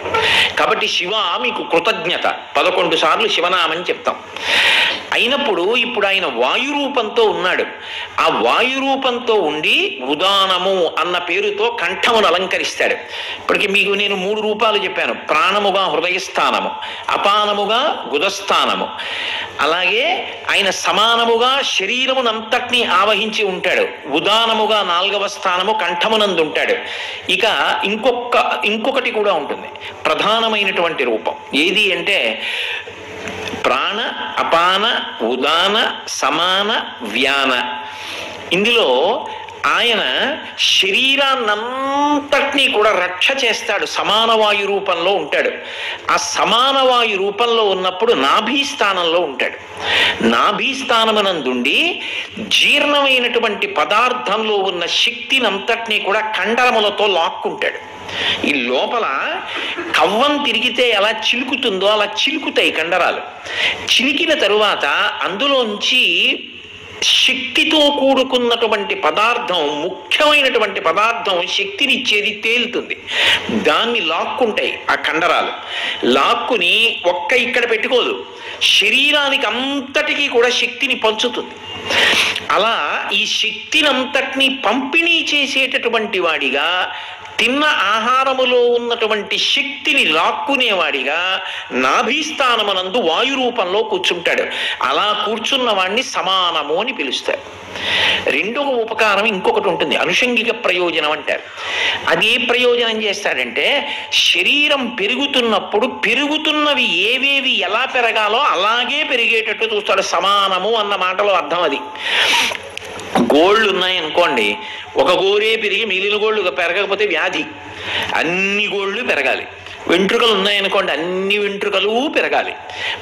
కాబట్టి శివ మీకు కృతజ్ఞత 11 సార్లు శివనామని చెప్తాం. అయినప్పుడు ఇప్పుడు ఆయన వాయురూపంతో ఉన్నాడు. ఆ వాయురూపంతో ఉండి ఉదానము అన్న పేరుతో కంఠమును అలంకరిస్తాడు. ఇప్పటికి మీకు నేను 3 రూపాలు చెప్పాను. ప్రాణముగా హృదయస్థానము, అపానముగా గుదస్థానము, అలాగే ఆయన సమానముగా శరీరమునంతటినీ ఆవహించి ఉంటాడు. ఉదానముగా 4వ స్థానము కంఠమునందు ఉంటాడు. ఇక ఇంకొకటి కూడా ఉంటుంది, ప్రధానమైనటువంటి రూపం. ఏది అంటే ప్రాణ అపాన ఉదాన సమాన వ్యాన. ఇందులో ఆయన శరీరాన్నంతటినీ కూడా రక్ష చేస్తాడు, సమానవాయు రూపంలో ఉంటాడు. ఆ సమానవాయు రూపంలో ఉన్నప్పుడు నాభీస్థానంలో ఉంటాడు. నాభీస్థానమునందుండి జీర్ణమైనటువంటి పదార్థంలో ఉన్న శక్తినంతటినీ కూడా కండరములతో లాక్కుంటాడు. ఈ లోపల కవ్వం తిరిగితే ఎలా చిలుకుతుందో అలా చిలుకుతాయి కండరాలు. చిలికిన తరువాత అందులోంచి శక్తితో కూడుకున్నటువంటి పదార్థం, ముఖ్యమైనటువంటి పదార్థం శక్తినిచ్చేది తేలుతుంది. దాన్ని లాక్కుంటాయి ఆ కండరాలు. లాక్కుని ఇక్కడ పెట్టుకోదు, శరీరానికి అంతటికీ కూడా శక్తిని పంచుతుంది. అలా ఈ శక్తిని అంతటినీ పంపిణీ చేసేటటువంటి వాడిగా, తిన్న ఆహారములో ఉన్నటువంటి శక్తిని లాక్కునేవాడిగా నాభీస్థానమునందు వాయు రూపంలో కూర్చుంటాడు. అలా కూర్చున్న వాడిని సమానము అని పిలుస్తారు. రెండవ ఉపకారం ఇంకొకటి ఉంటుంది, అనుషంగిక ప్రయోజనం అంటారు. అది ఏ ప్రయోజనం చేస్తాడంటే, శరీరం పెరుగుతున్నప్పుడు పెరుగుతున్నవి ఏవేవి ఎలా పెరగాలో అలాగే పెరిగేటట్టు చూస్తాడు. సమానము అన్న మాటలో అర్థం అది. గోళ్ళు ఉన్నాయనుకోండి, ఒక గోరే పెరిగి మిగిలిన గోళ్ళు పెరగకపోతే వ్యాధి. అన్ని గోళ్ళు పెరగాలి. వెంట్రుకలు ఉన్నాయనుకోండి, అన్ని వెంట్రుకలు పెరగాలి.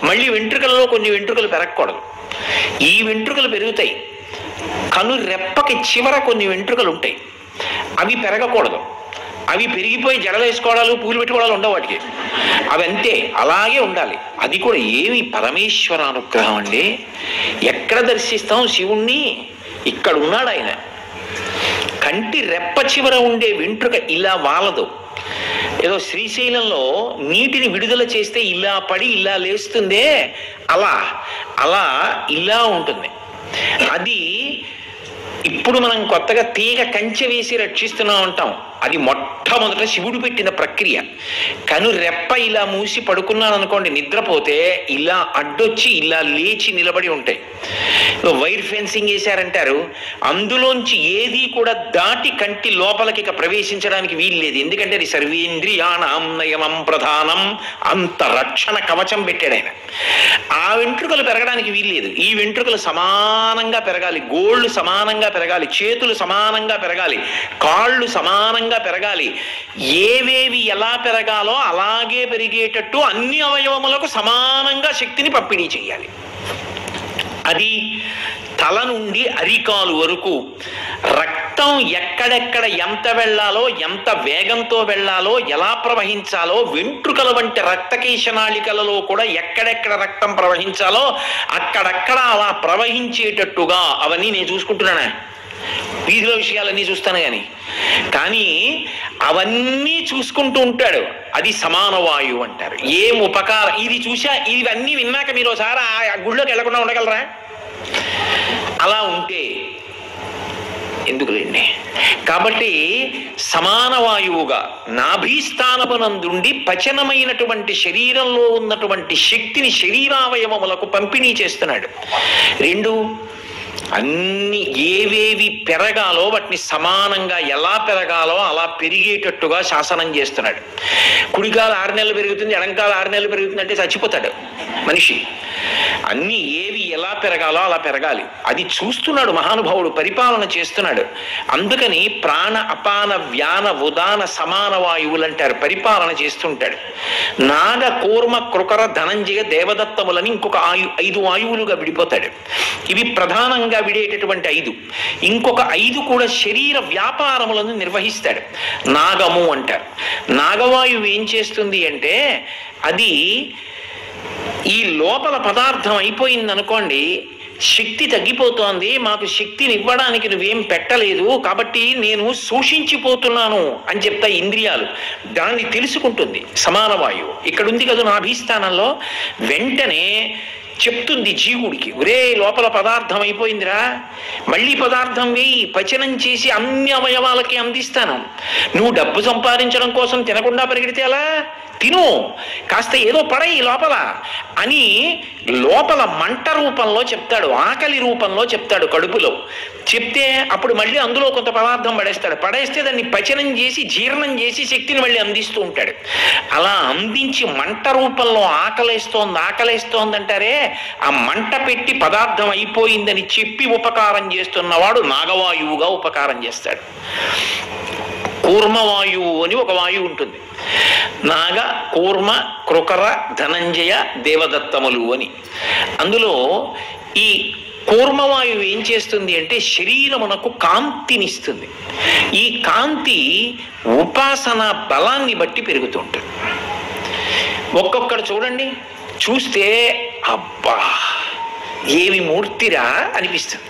మళ్ళీ వెంట్రుకలలో కొన్ని వెంట్రుకలు పెరగకూడదు. ఈ వెంట్రుకలు పెరుగుతాయి. కను రెప్పకి చివర కొన్ని వెంట్రుకలు ఉంటాయి, అవి పెరగకూడదు. అవి పెరిగిపోయి జడలేసుకోవడాలు, పూలు పెట్టుకోవడాలు ఉండవు వాటికి. అవి అంతే, అలాగే ఉండాలి. అది కూడా ఏమి పరమేశ్వర అనుగ్రహం అండి. ఎక్కడ దర్శిస్తాం శివుణ్ణి? ఇక్కడ ఉన్నాడు ఆయన. కంటి రెప్ప చివర ఉండే వెంట్రుక ఇలా వాలదు. ఏదో శ్రీశైలంలో నీటిని విడుదల చేస్తే ఇలా పడి ఇలా లేస్తుందే, అలా ఇలా ఉంటుంది. అది ఇప్పుడు మనం కొత్తగా తీగ కంచె వేసి రక్షిస్తున్నాం అంటాం. అది మొట్టమొదట శివుడు పెట్టిన ప్రక్రియ. కను రెప్ప ఇలా మూసి పడుకున్నాను అనుకోండి, నిద్రపోతే ఇలా అడ్డొచ్చి ఇలా లేచి నిలబడి ఉంటాయి. వైర్ ఫెన్సింగ్ వేశారంటారు, అందులోంచి ఏది కూడా దాటి కంటి లోపలికి ఇక ప్రవేశించడానికి వీల్లేదు. ఎందుకంటే అది సర్వేంద్రియాణం నయమం ప్రధానం, అంత రక్షణ కవచం పెట్టాడు ఆయన. ఆ వెంట్రుకలు పెరగడానికి వీల్లేదు. ఈ వెంట్రుకలు సమానంగా పెరగాలి, గోళ్ళు సమానంగా పెరగాలి, చేతులు సమానంగా పెరగాలి, కాళ్ళు సమానంగా పెరగాలి. ఏవేవి ఎలా పెరగాలో అలాగే పెరిగేటట్టు అన్ని అవయవములకు సమానంగా శక్తిని పంపిణీ చేయాలి. అది తల నుండి అరికాలు వరకు రక్తం ఎక్కడెక్కడ ఎంత వెళ్ళాలో, ఎంత వేగంతో వెళ్ళాలో, ఎలా ప్రవహించాలో, వెంట్రుకల వంటి రక్తకేశనాళికలలో కూడా ఎక్కడెక్కడ రక్తం ప్రవహించాలో అక్కడక్కడ అలా ప్రవహించేటట్టుగా అవన్నీ నేను చూసుకుంటున్నానా? వీధిలో విషయాలన్నీ చూస్తాను కానీ అవన్నీ చూసుకుంటూ ఉంటాడు. అది సమాన వాయువు అంటారు. ఏం ఉపకారం ఇది ఇవన్నీ విన్నాక మీరు ఒకసారి ఆ గుళ్ళోకి వెళ్లకుండా ఉండగలరా? అలా ఉంటే ఎందుకులేండి. కాబట్టి సమాన వాయువుగా నాభీస్థానమునందుండి పచనమైనటువంటి శరీరంలో ఉన్నటువంటి శక్తిని శరీరావయవములకు పంపిణీ చేస్తున్నాడు. రెండు, అన్ని ఏవేవి పెరగాలో వాటిని సమానంగా ఎలా పెరగాలో అలా పెరిగేటట్టుగా శాసనం చేస్తున్నాడు. కుడికాలు 6 నెలలు పెరుగుతుంది, ఎడంకాలు 6 నెలలు పెరుగుతుంది అంటే చచ్చిపోతాడు మనిషి. అన్ని ఏవి ఎలా పెరగాలో అలా పెరగాలి. అది చూస్తున్నాడు మహానుభావుడు, పరిపాలన చేస్తున్నాడు. అందుకని ప్రాణ అపాన వ్యాన ఉదాన సమాన వాయువులు అంటారు. పరిపాలన చేస్తుంటాడు. నాగ కూర్మ కృకర ధనంజయ దేవదత్తములని ఇంకొక 5 వాయువులుగా విడిపోతాడు. ఇవి ప్రధానంగా విడేటటువంటి 5. ఇంకొక 5 కూడా శరీర వ్యాపారములను నిర్వహిస్తాడు. నాగము అంటారు. నాగవాయువు ఏం చేస్తుంది అంటే, అది ఈ లోపల పదార్థం అయిపోయింది అనుకోండి, శక్తి తగ్గిపోతోంది, మాకు శక్తిని ఇవ్వడానికి నువ్వేం పెట్టలేదు కాబట్టి నేను శోషించిపోతున్నాను అని చెప్తా ఇంద్రియాలు. దాన్ని తెలుసుకుంటుంది సమాన వాయువు. ఇక్కడ ఉంది కదా నాభీస్థానంలో, వెంటనే చెప్తుంది జీవుడికి, ఒరే లోపల పదార్థం అయిపోయిందిరా, మళ్ళీ పదార్థం వేయి, పచనం చేసి అన్ని అవయవాలకి అందిస్తాను. నువ్వు డబ్బు సంపాదించడం కోసం తినకుండా పరిగెడితే అలా తిను, కాస్త ఏదో పడయి లోపల అని లోపల మంట రూపంలో చెప్తాడు, ఆకలి రూపంలో చెప్తాడు కడుపులో. చెప్తే అప్పుడు మళ్ళీ అందులో కొంత పదార్థం పడేస్తే దాన్ని పచనం చేసి జీర్ణం చేసి శక్తిని మళ్ళీ అందిస్తూ ఉంటాడు. అలా అందించి మంట రూపంలో ఆకలేస్తోంది అంటారే, ఆ మంట పెట్టి పదార్థం అయిపోయిందని చెప్పి ఉపకారం చేస్తున్నవాడు నాగవాయువుగా ఉపకారం చేస్తాడు. కూర్మవాయువు అని ఒక వాయువు ఉంటుంది. నాగ, కూర్మ, కృకర, ధనంజయ, దేవదత్తములు అని. అందులో ఈ కూర్మవాయువు ఏం చేస్తుంది అంటే శరీరమునకు కాంతినిస్తుంది. ఈ కాంతి ఉపాసన బలాన్ని బట్టి పెరుగుతుంటుంది. ఒక్కొక్కడు చూడండి, చూస్తే అబ్బా ఏమి మూర్తిరా అనిపిస్తుంది.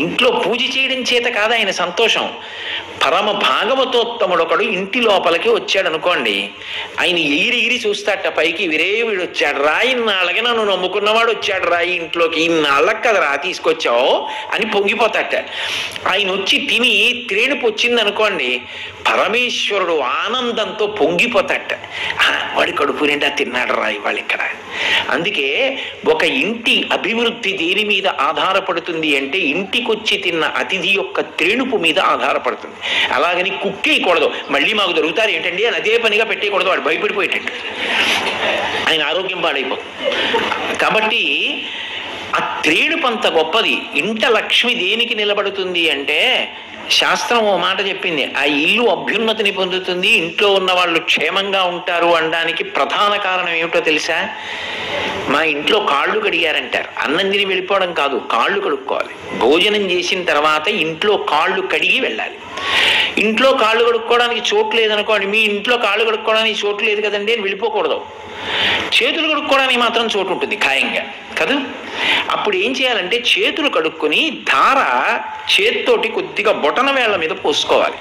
ఇంట్లో పూజ చేయడం చేత కాదు ఆయన సంతోషం. పరమ భాగవతోత్తముడు ఒకడు ఇంటి లోపలికి వచ్చాడు అనుకోండి, ఆయన ఎగిరి చూస్తాట పైకి, వీడు వచ్చాడు రా, ఇన్నాళ్ళకి నన్ను నమ్ముకున్నవాడు వచ్చాడు రా ఇంట్లోకి, ఇన్నాళ్ళకి కదా రా తీసుకొచ్చావు అని పొంగిపోతాట. ఆయన వచ్చి తిని త్రేణుపు వచ్చింది అనుకోండి, పరమేశ్వరుడు ఆనందంతో పొంగిపోతాట. వాడి కడుపు నిండా తిన్నాడు రా ఇవాళ ఇక్కడ. అందుకే ఒక ఇంటి అభివృద్ధి దేని మీద ఆధారపడుతుంది అంటే ఇంటికొచ్చి తిన్న అతిథి యొక్క త్రేణుపు మీద ఆధారపడుతుంది. అలాగని కుక్కేయకూడదు, మళ్ళీ మాకు దొరుకుతారు ఏంటండి అని అదే పనిగా పెట్టేయకూడదు, వాడు భయపడిపోయేటట్టు, ఆయన ఆరోగ్యం పాడైపోతుంది. కాబట్టి ఆ త్రేణుపు అంత గొప్పది. ఇంట లక్ష్మి దేనికి నిలబడుతుంది అంటే శాస్త్రం ఓ మాట చెప్పింది, ఆ ఇల్లు అభ్యున్నతిని పొందుతుంది, ఇంట్లో ఉన్న వాళ్ళు క్షేమంగా ఉంటారు అనడానికి ప్రధాన కారణం ఏమిటో తెలుసా? మా ఇంట్లో కాళ్ళు కడిగారంటారు. అన్నం తిని వెళ్ళిపోవడం కాదు, కాళ్ళు కడుక్కోవాలి. భోజనం చేసిన తర్వాత ఇంట్లో కాళ్ళు కడిగి వెళ్ళాలి. ఇంట్లో కాళ్ళు కడుక్కోవడానికి చోటు లేదనుకోండి, మీ ఇంట్లో కాళ్ళు కడుక్కోవడానికి చోటు లేదు కదండి అని వెళ్ళిపోకూడదు. చేతులు కడుక్కోవడానికి మాత్రం చోటు ఉంటుంది ఖాయంగా కదా. అప్పుడు ఏం చేయాలంటే చేతులు కడుక్కొని ధార చేత్తోటి కొద్దిగా బొటన వేళ్ల మీద పోసుకోవాలి.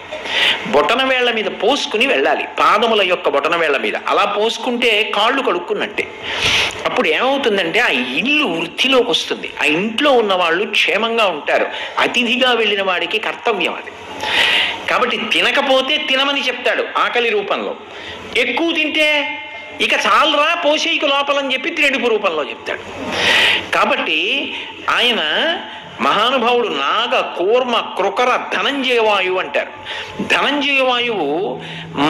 బొటన వేళ్ల మీద పోసుకుని వెళ్ళాలి, పాదముల యొక్క బొటన వేళ్ల మీద. అలా పోసుకుంటే కాళ్ళు కడుక్కున్నట్టే. అప్పుడు ఏమవుతుందంటే ఆ ఇల్లు వృద్ధిలోకి వస్తుంది, ఆ ఇంట్లో ఉన్న వాళ్ళు క్షేమంగా ఉంటారు. అతిథిగా వెళ్ళిన వాడికి కర్తవ్యం అది. కాబట్టి తినకపోతే తినమని చెప్తాడు ఆకలి రూపంలో, ఎక్కువ తింటే ఇక చాలరా పోషేయికు లోపలని చెప్పి త్రేణుపు రూపంలో చెప్తాడు. కాబట్టి ఆయన మహానుభావుడు నాగ కూర్మ కృకర ధనంజయవాయువు అంటారు. ధనంజయవాయువు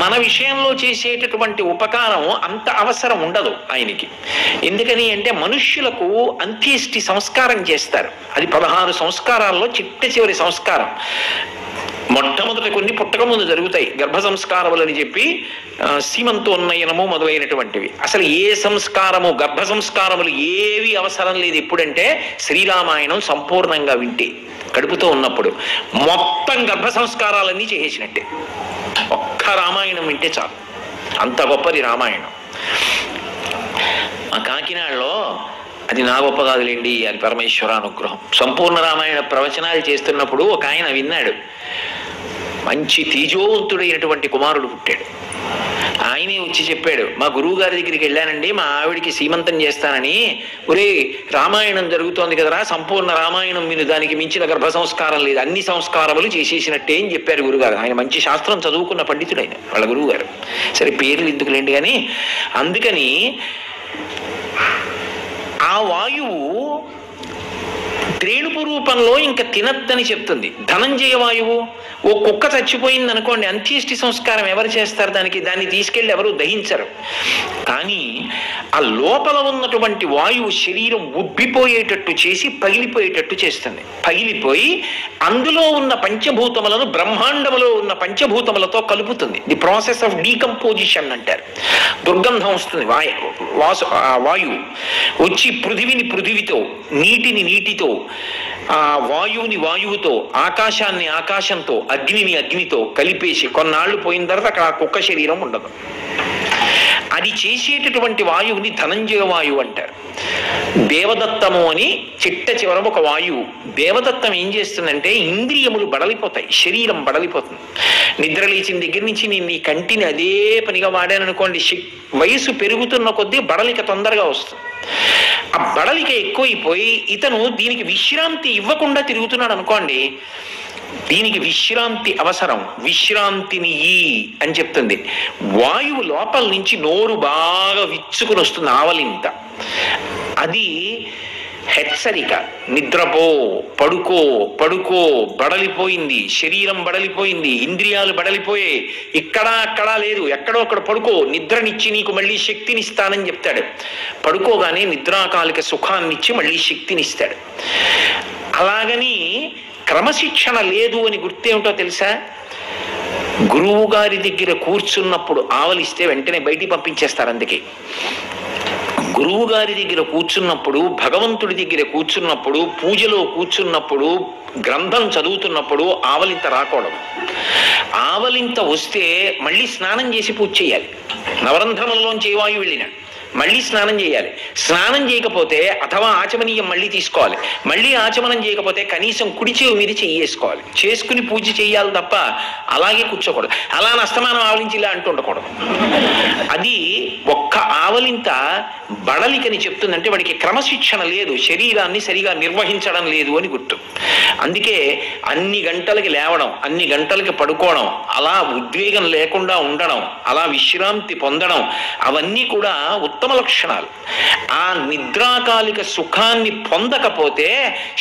మన విషయంలో చేసేటటువంటి ఉపకారం అంత అవసరం ఉండదు ఆయనకి. ఎందుకని అంటే మనుష్యులకు అంత్యేష్టి సంస్కారం చేస్తారు, అది 16 సంస్కారాల్లో చిట్ట చివరి సంస్కారం. మొట్టమొదటి కొన్ని పుట్టక ముందు జరుగుతాయి, గర్భ సంస్కారములని చెప్పి సీమంతోన్నయనము మొదలైనటువంటివి. అసలు ఏ సంస్కారము, గర్భ సంస్కారములు ఏవి అవసరం లేదు. ఎప్పుడంటే శ్రీరామాయణం సంపూర్ణంగా వింటే, కడుపుతో ఉన్నప్పుడు మొత్తం గర్భ సంస్కారాలన్నీ చేసేసినట్టే. ఒక్క రామాయణం వింటే చాలు, అంత గొప్పది రామాయణం. మా కాకినాడలో, అది నా గొప్ప కాదులేండి, అది పరమేశ్వర అనుగ్రహం, సంపూర్ణ రామాయణ ప్రవచనాలు చేస్తున్నప్పుడు ఒక ఆయన విన్నాడు, మంచి తేజోవంతుడైనటువంటి కుమారుడు పుట్టాడు. ఆయనే వచ్చి చెప్పాడు, మా గురువు గారి దగ్గరికి వెళ్ళానండి, మా ఆవిడికి సీమంతం చేస్తానని. ఒరే రామాయణం జరుగుతోంది కదరా, సంపూర్ణ రామాయణం విను, దానికి మించిన గర్భ సంస్కారం లేదు, అన్ని సంస్కారములు చేసేసినట్టే అని చెప్పారు గురుగారు. ఆయన మంచి శాస్త్రం చదువుకున్న పండితుడు ఆయన, వాళ్ళ గురువు గారు. సరే పేర్లు ఎందుకులేండి కానీ, అందుకని ఆ వాయువు త్రేణుపు రూపంలో ఇంకా తినద్దని చెప్తుంది. ధనంజయ వాయువు, ఓ కుక్క చచ్చిపోయింది అనుకోండి, అంత్యేష్టి సంస్కారం ఎవరు చేస్తారు దానికి? దాన్ని తీసుకెళ్ళి ఎవరు దహించరు. కానీ ఆ లోపల ఉన్నటువంటి వాయువు శరీరం ఉబ్బిపోయేటట్టు చేసి పగిలిపోయేటట్టు చేస్తుంది. పగిలిపోయి అందులో ఉన్న పంచభూతములను బ్రహ్మాండములో ఉన్న పంచభూతములతో కలుపుతుంది. ది ప్రాసెస్ ఆఫ్ డీకంపోజిషన్ అంటారు. దుర్గంధం వస్తుంది వాయువు వచ్చి పృథివిని పృథివితో, నీటిని నీటితో, వాయువుని వాయువుతో, ఆకాశాన్ని ఆకాశంతో, అగ్నిని అగ్నితో కలిపేసి కొన్నాళ్ళు పోయిన తర్వాత అక్కడ ఆ కుక్క శరీరం ఉండదు. అది చేసేటటువంటి వాయువుని ధనంజయ వాయువు అంటారు. దేవదత్తము అని చిట్ట చివర ఒక వాయువు. దేవదత్తం ఏం చేస్తుందంటే ఇంద్రియములు బడలిపోతాయి, శరీరం బడలిపోతుంది. నిద్ర లేచిన దగ్గర నుంచి నేను ఈ కంటిని అదే పనిగా వాడాను అనుకోండి, వయసు పెరుగుతున్న కొద్దీ బడలిక తొందరగా వస్తుంది. ఆ బడలిక ఎక్కువైపోయి ఇతను దీనికి విశ్రాంతి ఇవ్వకుండా తిరుగుతున్నాడు అనుకోండి, దీనికి విశ్రాంతి అవసరం, విశ్రాంతిని అని చెప్తుంది. వాయువు లోపల నుంచి నోరు బాగా విచ్చుకుని వస్తుంది, ఆవలింత. అది హెచ్చరిక, నిద్రపో, పడుకో పడుకో, బడలిపోయింది శరీరం, బడలిపోయింది ఇంద్రియాలు, బడలిపోయే ఇక్కడా అక్కడా లేదు, ఎక్కడో అక్కడ పడుకో, నిద్రనిచ్చి నీకు మళ్ళీ శక్తినిస్తానని చెప్తాడు. పడుకోగానే నిద్రాకాలిక సుఖాన్నిచ్చి మళ్ళీ శక్తినిస్తాడు. అలాగని క్రమశిక్షణ లేదు అని గుర్తేమిటో తెలుసా? గురువు గారి దగ్గర కూర్చున్నప్పుడు ఆవలిస్తే వెంటనే బయటికి పంపించేస్తారు. అందుకే గురువు గారి దగ్గర కూర్చున్నప్పుడు, భగవంతుడి దగ్గర కూర్చున్నప్పుడు, పూజలో కూర్చున్నప్పుడు, గ్రంథం చదువుతున్నప్పుడు ఆవలింత రాకూడదు. ఆవలింత వస్తే మళ్ళీ స్నానం చేసి పూజ చేయాలి. నవరంధ్రములలోంచి ఏ వాయువు వెళ్ళినా మళ్ళీ స్నానం చేయాలి. స్నానం చేయకపోతే అథవా ఆచమనీయం మళ్ళీ తీసుకోవాలి. మళ్ళీ ఆచమనం చేయకపోతే కనీసం కుడి చెవి మీద చెయ్యేసుకోవాలి. చేసుకుని పూజ చేయాలి తప్ప అలాగే కూర్చోకూడదు. అలా అస్తమానం ఆవలించి ఇలా అంటూ ఉండకూడదు. అది ఒక్క ఆవలింత బడలికని చెప్తుందంటే వాడికి క్రమశిక్షణ లేదు, శరీరాన్ని సరిగా నిర్వహించడం లేదు అని గుర్తు. అందుకే అన్ని గంటలకి లేవడం, అన్ని గంటలకి పడుకోవడం, అలా ఉద్వేగం లేకుండా ఉండడం, అలా విశ్రాంతి పొందడం, అవన్నీ కూడా ఉత్తమ లక్షణాలు. ఆ నిద్రాకాలిక సుఖాన్ని పొందకపోతే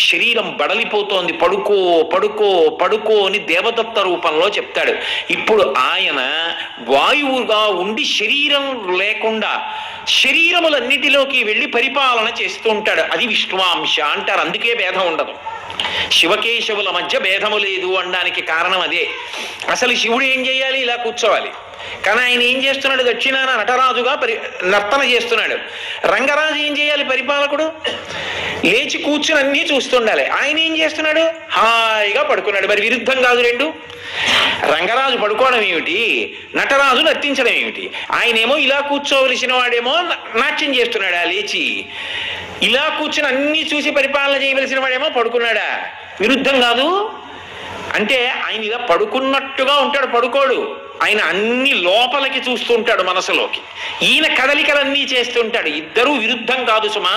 శరీరం బడలిపోతోంది. పడుకో పడుకో పడుకో అని దేవదత్త రూపంలో చెప్తాడు. ఇప్పుడు ఆయన వాయువుగా ఉండి శరీరం లేకుండా శరీరములన్నిటిలోకి వెళ్ళి పరిపాలన చేస్తూ ఉంటాడు. అది విష్ణువాంశ అంటారు. అందుకే భేదం ఉండదు. శివకేశవుల మధ్య భేదము లేదు అనడానికి కారణం అదే. అసలు శివుడు ఏం చేయాలి? ఇలా కూర్చోవాలి. కానీ ఆయన ఏం చేస్తున్నాడు? దక్షిణాన నటరాజుగా నర్తన చేస్తున్నాడు. రంగరాజు ఏం చేయాలి? పరిపాలకుడు లేచి కూర్చుని అన్నీ చూస్తుండాలి. ఆయన ఏం చేస్తున్నాడు? హాయిగా పడుకున్నాడు. మరి విరుద్ధం కాదు రెండు. రంగరాజు పడుకోవడం ఏమిటి, నటరాజు నర్తించడం ఏమిటి? ఆయనేమో ఇలా కూర్చోవలసిన వాడేమో నాట్యం చేస్తున్నాడా లేచి? ఇలా కూర్చుని అన్ని చూసి పరిపాలన చేయవలసిన వాడేమో పడుకున్నాడా? విరుద్ధం కాదు. అంటే ఆయన ఇలా పడుకున్నట్టుగా ఉంటాడు, పడుకోడు. ఆయన అన్ని లోపలికి చూస్తుంటాడు, మనసులోకి. ఈయన కదలికలన్నీ చేస్తుంటాడు. ఇద్దరూ విరుద్ధం కాదు సుమా.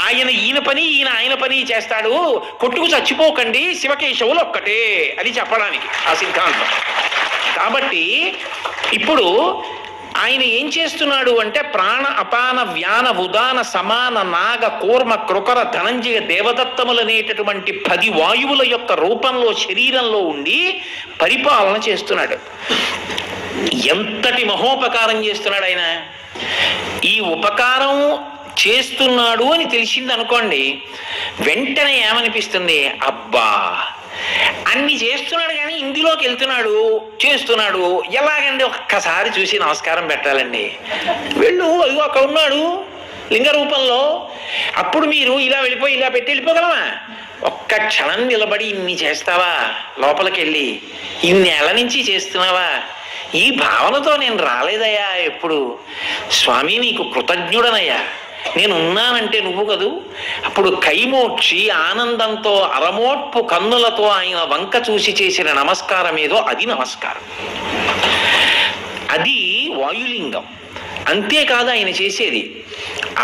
ఆయన ఈయన పని, ఈయన ఆయన పని చేస్తాడు. కొట్టుకు చచ్చిపోకండి, శివకేశవులు ఒక్కటే అది చెప్పడానికి ఆ సిద్ధాంతం. కాబట్టి ఇప్పుడు ఆయన ఏం చేస్తున్నాడు అంటే ప్రాణ అపాన వ్యాన ఉదాన సమాన నాగ కూర్మ కృకర ధనంజయ దేవదత్తములనేటటువంటి 10 వాయువుల యొక్క రూపంలో శరీరంలో ఉండి పరిపాలన చేస్తున్నాడు. ఎంతటి మహోపకారం చేస్తున్నాడు ఆయన. ఈ ఉపకారం చేస్తున్నాడు అని తెలిసింది అనుకోండి, వెంటనే ఏమనిపిస్తుంది? అబ్బా, అన్ని చేస్తున్నాడు కానీ ఇందులోకి వెళ్తున్నాడు, చేస్తున్నాడు. ఎలాగండి? ఒక్కసారి చూసి నమస్కారం పెట్టాలండి. వెళ్ళు, అయ్యో అక్కడ ఉన్నాడు లింగ రూపంలో. అప్పుడు మీరు ఇలా వెళ్ళిపోయి ఇలా పెట్టి వెళ్ళిపోగలమా? ఒక్క క్షణం నిలబడి ఇన్ని చేస్తావా? లోపలికి వెళ్ళి ఇన్నేళ్ల నుంచి చేస్తున్నావా? ఈ భావనతో నేను రాలేదయ్యా ఎప్పుడు. స్వామి నీకు కృతజ్ఞుడనయ్యా, నేను ఉన్నానంటే నువ్వు కదూ. అప్పుడు కైమోక్షి ఆనందంతో అరమోట్పు కన్నులతో ఆయన వంక చూసి చేసిన నమస్కారం ఏదో అది నమస్కారం. అది వాయులింగం. అంతేకాదు ఆయన చేసేది,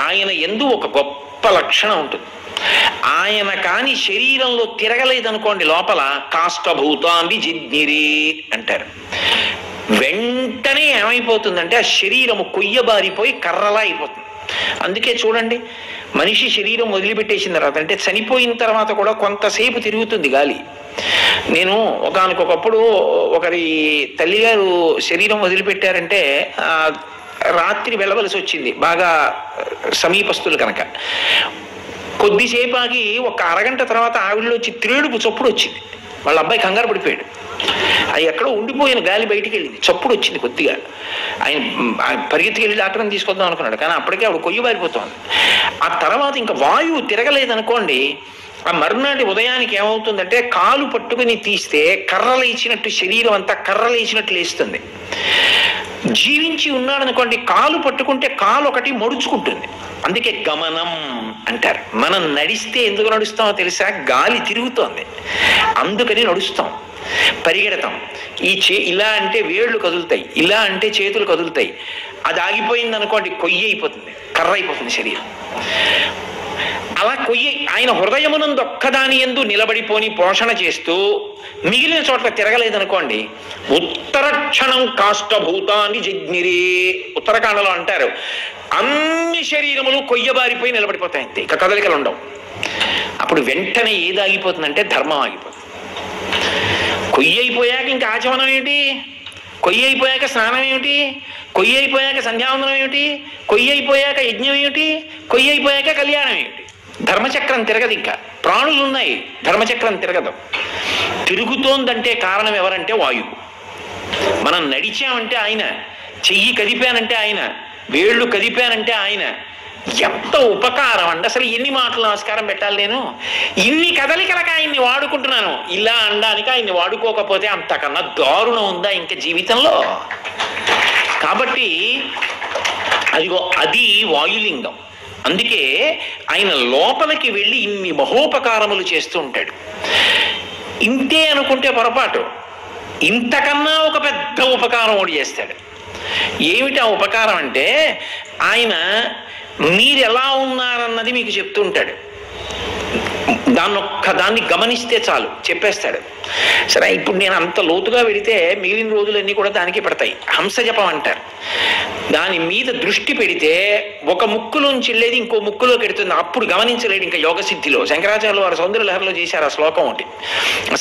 ఆయన యందు ఒక గొప్ప లక్షణం ఉంటుంది. ఆయన కాని శరీరంలో తిరగలేదనుకోండి, లోపల కాష్టభూతాన్ని జిజ్ఞిరి అంటారు. వెంటనే ఏమైపోతుందంటే ఆ శరీరము కొయ్యబారిపోయి కర్రలా అయిపోతుంది. అందుకే చూడండి, మనిషి శరీరం వదిలిపెట్టేసిన తర్వాత, అంటే చనిపోయిన తర్వాత కూడా కొంతసేపు తిరుగుతుంది గాలి. నేను ఒకానొకప్పుడు ఒకరి తల్లిగారు శరీరం వదిలిపెట్టారంటే రాత్రి వెళ్ళవలసి వచ్చింది, బాగా సమీపస్తులు కనుక. కొద్దిసేపు ఆగి ఒక అరగంట తర్వాత ఆవిడలో వచ్చి త్రేడుపు చప్పుడు వచ్చింది. వాళ్ళ అబ్బాయి కంగారు పడిపోయాడు. అది ఎక్కడో ఉండిపోయిన గాలి బయటికి వెళ్ళింది, చప్పుడు వచ్చింది కొద్దిగా. ఆయన పరిగెత్తుకెళ్ళి డాక్టర్ని తీసుకొద్దాం అనుకున్నాడు, కానీ అప్పటికే ఆవిడ కొయ్యి బారిపోతుంది. ఆ తర్వాత ఇంకా వాయువు తిరగలేదనుకోండి, ఆ మరునాటి ఉదయానికి ఏమవుతుందంటే కాలు పట్టుకుని తీస్తే కర్రలేచినట్టు శరీరం అంతా కర్రలేచినట్టు లేస్తుంది. జీవించి ఉన్నాడనుకోండి, కాలు పట్టుకుంటే కాలు ఒకటి మడుచుకుంటుంది. అందుకే గమనం అంటారు. మనం నడిస్తే ఎందుకు నడుస్తామో తెలుసా? గాలి తిరుగుతోంది, అందుకని నడుస్తాం, పరిగెడతాం. ఇలా అంటే వేళ్ళు కదులుతాయి, ఇలా అంటే చేతులు కదులుతాయి. అది ఆగిపోయింది అనుకోండి, కొయ్యి అయిపోతుంది, కర్ర అయిపోతుంది శరీరం. అలా కొయ్యి ఆయన హృదయమునందు ఒక్కదాని యందు నిలబడిపోని పోషణ చేస్తూ మిగిలిన చోట్ల తిరగలేదనుకోండి, ఉత్తర క్షణం కాష్టభూతాన్ని జిజ్ఞిరే ఉత్తరకాండలో అంటారు. అన్ని శరీరములు కొయ్యబారిపోయి నిలబడిపోతాయి, అంతే, ఇక కదలికలు ఉండవు. అప్పుడు వెంటనే ఏది ఆగిపోతుందంటే ధర్మం ఆగిపోతుంది. కొయ్యి అయిపోయాక ఇంకా ఆచమనం ఏమిటి? కొయ్యి అయిపోయాక స్నానం ఏమిటి? కొయ్యి అయిపోయాక సంధ్యావందనం ఏమిటి? కొయ్యి అయిపోయాక యజ్ఞం ఏమిటి? కొయ్యి అయిపోయాక కళ్యాణం ఏమిటి? ధర్మచక్రం తిరగదు. ఇంకా ప్రాణులు ఉన్నాయి, ధర్మచక్రం తిరగదు. తిరుగుతోందంటే కారణం ఎవరంటే వాయువు. మనం నడిచామంటే ఆయన, చెయ్యి కదిపానంటే ఆయన, వేళ్ళు కదిపానంటే ఆయన. ఎంత ఉపకారం అండి అసలు. ఎన్ని మాటలు నమస్కారం పెట్టాలి నేను? ఇన్ని కదలికలకు ఆయన్ని వాడుకుంటున్నాను. ఇలా అనడానికి ఆయన్ని వాడుకోకపోతే అంతకన్నా దారుణం ఉందా ఇంకా జీవితంలో? కాబట్టి అదిగో అది వాయులింగం. అందుకే ఆయన లోపలికి వెళ్ళి ఇన్ని మహోపకారములు చేస్తూ ఉంటాడు. ఇంతే అనుకుంటే పొరపాటు, ఇంతకన్నా ఒక పెద్ద ఉపకారం ఒకటి చేస్తాడు. ఏమిటి ఆ ఉపకారం అంటే, ఆయన మీరు ఎలా ఉన్నారన్నది మీకు చెప్తూ ఉంటాడు. దాన్ని గమనిస్తే చాలు చెప్పేస్తాడు. సరే, ఇప్పుడు నేను అంత లోతుగా వెళితే మిగిలిన రోజులన్నీ కూడా దానికి పడతాయి. హంసజపం అంటారు. దాని మీద దృష్టి పెడితే ఒక ముక్కులోంచి వెళ్ళేది ఇంకో ముక్కులోకి ఎడుతుంది. అప్పుడు గమనించలేడు ఇంకా యోగ సిద్ధిలో. శంకరాచార్యులు వారు సౌందర్యలహరిలో చేశారు ఆ శ్లోకం ఒకటి.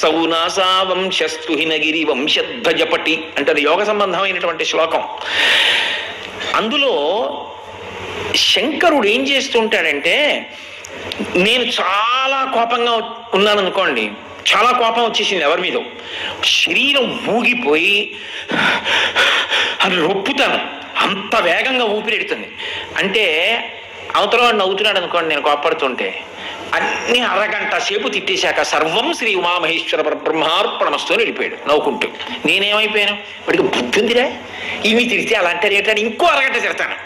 సౌనాసా వంశస్తు హినగిరి వంశధ్వజపటి అంటారు, యోగ సంబంధమైనటువంటి శ్లోకం. అందులో శంకరుడు ఏం చేస్తుంటాడంటే, నేను చాలా కోపంగా ఉన్నాను అనుకోండి, చాలా కోపం వచ్చేసింది ఎవరి మీద, శరీరం ఊగిపోయి అని రొప్పుతాను, అంత వేగంగా ఊపిరెడుతుంది. అంటే అవతల వాడు నవ్వుతున్నాడు అనుకోండి, నేను కోపడుతుంటే అన్ని అరగంట సేపు తిట్టేశాక సర్వం శ్రీ ఉమామహేశ్వర బ్రహ్మార్పణమస్తు వెళ్ళిపోయాడు నవ్వుకుంటూ. నేనేమైపోయాను, వాడికి బుద్ధి ఉందిరా, ఇవి తిడితే అలా అంటారు ఏంటంటే ఇంకో అరగంట తిడతాను.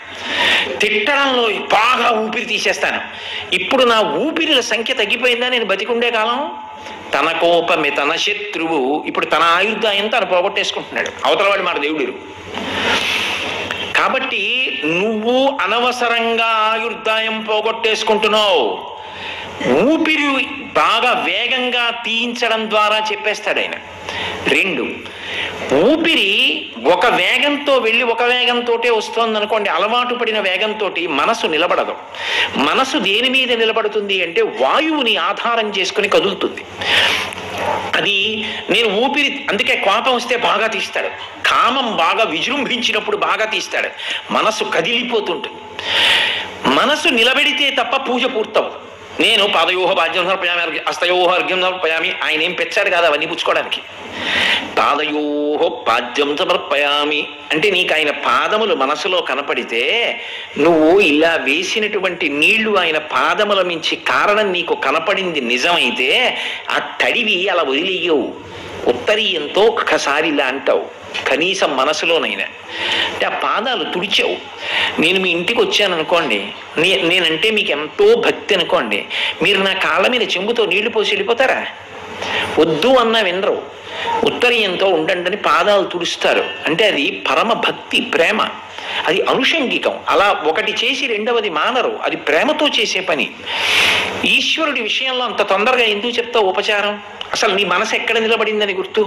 తిట్టడంలో బాగా ఊపిరి తీసేస్తాను. ఇప్పుడు నా ఊపిరిల సంఖ్య తగ్గిపోయిందా నేను బతికుండే కాలం? తన కోపమే తన శత్రువు. ఇప్పుడు తన ఆయుర్దాయం తను పోగొట్టేసుకుంటున్నాడు. అవతలవాడు మన దేవుడు. కాబట్టి నువ్వు అనవసరంగా ఆయుర్దాయం పోగొట్టేసుకుంటున్నావు. ఊపిరి బాగా వేగంగా తీయించడం ద్వారా చెప్పేస్తాడు ఆయన. 2, ఊపిరి ఒక వేగంతో వెళ్ళి ఒక వేగంతో వస్తోంది అనుకోండి, అలవాటు పడిన వేగంతో మనసు నిలబడదు. మనసు దేని మీద నిలబడుతుంది అంటే వాయువుని ఆధారం చేసుకుని కదులుతుంది. అది నేను ఊపిరి, అందుకే కోపం వస్తే బాగా తీస్తాడు, కామం బాగా విజృంభించినప్పుడు బాగా తీస్తాడు, మనసు కదిలిపోతుంటుంది. మనసు నిలబెడితే తప్ప పూజ పూర్తవు. నేను పాదయోహ భాగ్యం సమర్పయామి, హస్తయోహ అర్ఘ్యం సమర్పయామి, ఆయన ఏం పెంచాడు కాదు అవన్నీ పుచ్చుకోవడానికి. పాదయోహ పాద్యం సమర్పయామి అంటే నీకు ఆయన పాదములు మనసులో కనపడితే, నువ్వు ఇలా వేసినటువంటి నీళ్లు ఆయన పాదముల మించి కారణం నీకు కనపడింది నిజమైతే, ఆ తడివి అలా వదిలేయవు. ఉత్తరీయంతో ఒక్కసారి ఇలా అంటావు, కనీసం మనసులోనైనా. అంటే ఆ పాదాలు తుడిచావు. నేను మీ ఇంటికి వచ్చాను అనుకోండి, నేనంటే మీకు ఎంతో భక్తి అనుకోండి, మీరు నా కాళ్ళ మీద చెంబుతో నీళ్లు పోసి వెళ్ళిపోతారా? వద్దు అన్నా వినరు. ఉత్తరీయంతో ఉండండి అని పాదాలు తుడుస్తారు. అంటే అది పరమ భక్తి, ప్రేమ, అది అనుషంగికం. అలా ఒకటి చేసి రెండవది మానరు, అది ప్రేమతో చేసే పని. ఈశ్వరుడి విషయంలో అంత తొందరగా ఎందుకు చెప్తావు ఉపచారం? అసలు నీ మనసు ఎక్కడ నిలబడిందని గుర్తు.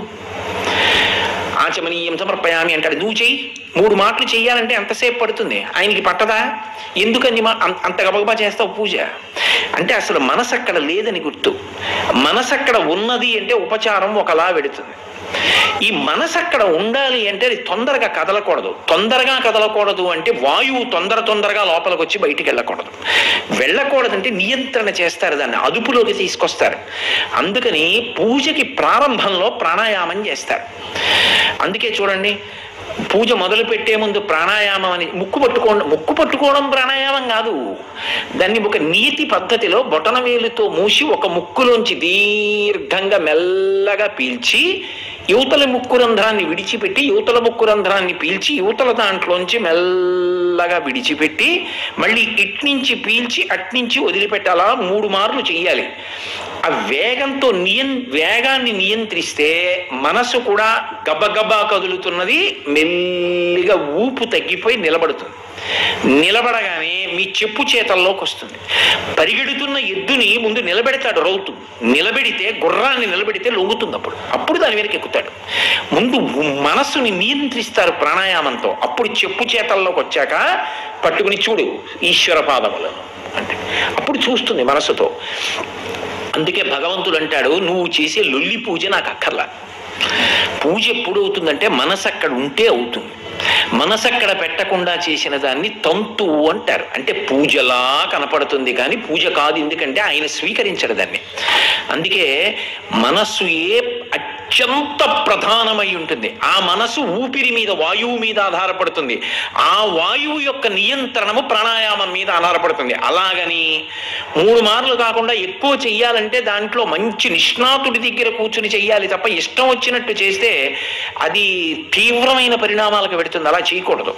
ఆచమనీయం సమర్పయామి అంటాడు, నువ్వు చెయ్యి. 3 మాటలు చెయ్యాలంటే ఎంతసేపు పడుతుంది? ఆయనకి పట్టదా? ఎందుకని అంత గబగబా చేస్తావు పూజ? అంటే అసలు మనసు అక్కడ లేదని గుర్తు. మనసు అక్కడ ఉన్నది అంటే ఉపచారం ఒకలా వెడుతుంది. ఈ మనసు అక్కడ ఉండాలి అంటే అది తొందరగా కదలకూడదు. తొందరగా కదలకూడదు అంటే వాయువు తొందరగా లోపలికి వచ్చి బయటికి వెళ్ళకూడదు. వెళ్ళకూడదంటే నియంత్రణ చేస్తారు, దాన్ని అదుపులోకి తీసుకొస్తారు. అందుకని పూజకి ప్రారంభంలో ప్రాణాయామం చేస్తారు. అందుకే చూడండి, పూజ మొదలు పెట్టే ముందు ప్రాణాయామం అని ముక్కు పట్టుకోవడం ప్రాణాయామం కాదు. దాన్ని ఒక నీతి పద్ధతిలో బొటనవేలుతో మూసి ఒక ముక్కులోంచి దీర్ఘంగా మెల్లగా పీల్చి యువతల ముక్కు రంధ్రాన్ని విడిచిపెట్టి, యువతల ముక్కు రంధ్రాన్ని పీల్చి యువతల దాంట్లోంచి మెల్లగా విడిచిపెట్టి మళ్ళీ ఇట్నుంచి పీల్చి అట్నుంచి వదిలిపెట్టాలా 3 మార్లు చెయ్యాలి. ఆ వేగంతో వేగాన్ని నియంత్రిస్తే మనసు కూడా గబగబా కదులుతున్నది, మెల్లిగా ఊపు తగ్గిపోయి నిలబడుతుంది. నిలబడగానే మీ చెప్పు చేతల్లోకి వస్తుంది. పరిగెడుతున్న ఎద్దుని ముందు నిలబెడతాడు రౌతు. నిలబెడితే గుర్రాన్ని నిలబెడితే లొంగుతుంది. అప్పుడు దాని మీదకి ఎక్కుతాడు. ముందు మనస్సుని నియంత్రిస్తారు ప్రాణాయామంతో. అప్పుడు చెప్పు చేతల్లోకి వచ్చాక పట్టుకుని చూడు ఈశ్వర పాదములను అంటే అప్పుడు చూస్తుంది మనసుతో. అందుకే భగవంతుడు అంటాడు, నువ్వు చేసే లొల్లి పూజ నాకు అక్కర్లా. పూజ ఎప్పుడు అవుతుందంటే మనసు అక్కడ ఉంటే అవుతుంది. మనసు అక్కడ పెట్టకుండా చేసిన దాన్ని తంతు అంటారు. అంటే పూజలా కనపడుతుంది కానీ పూజ కాదు. ఎందుకంటే ఆయన స్వీకరించడు దాన్ని. అందుకే మనస్సు అత్యంత ప్రధానమై ఉంటుంది. ఆ మనసు ఊపిరి మీద, వాయువు మీద ఆధారపడుతుంది. ఆ వాయువు యొక్క నియంత్రణము ప్రాణాయామం మీద ఆధారపడుతుంది. అలాగని 3 మార్లు కాకుండా ఎక్కువ చెయ్యాలంటే దాంట్లో మంచి నిష్ణాతుడి దగ్గర కూర్చుని చెయ్యాలి తప్ప ఇష్టం వచ్చినట్టు చేస్తే అది తీవ్రమైన పరిణామాలకు పెడుతుంది. అలా చేయకూడదు.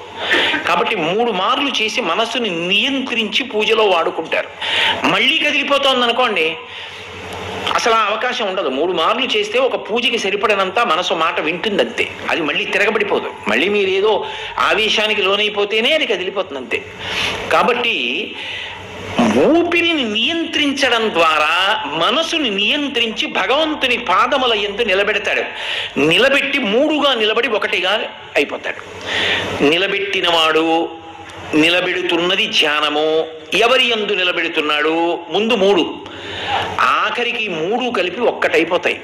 కాబట్టి 3 మార్లు చేసి మనసుని నియంత్రించి పూజలో వాడుకుంటారు. మళ్ళీ కదిలిపోతోంది అనుకోండి, అసలు ఆ అవకాశం ఉండదు. 3 మార్లు చేస్తే ఒక పూజకి సరిపడినంత మనసు మాట వింటుంది అంతే. అది మళ్ళీ తిరగబడిపోదు. మళ్ళీ మీరు ఏదో ఆవేశానికి లోనైపోతేనే అది కదిలిపోతుంది అంతే. కాబట్టి ఊపిరిని నియంత్రించడం ద్వారా మనసుని నియంత్రించి భగవంతుని పాదముల యందు నిలబెడతాడు. నిలబెట్టి 3గా నిలబడి 1గా అయిపోతాడు. నిలబెట్టినవాడు, నిలబెడుతున్నది ధ్యానము. ఎవరి యందు నిలబెడుతున్నాడు? ముందు 3, ఆఖరికి 3 కలిపి ఒక్కటైపోతాయి.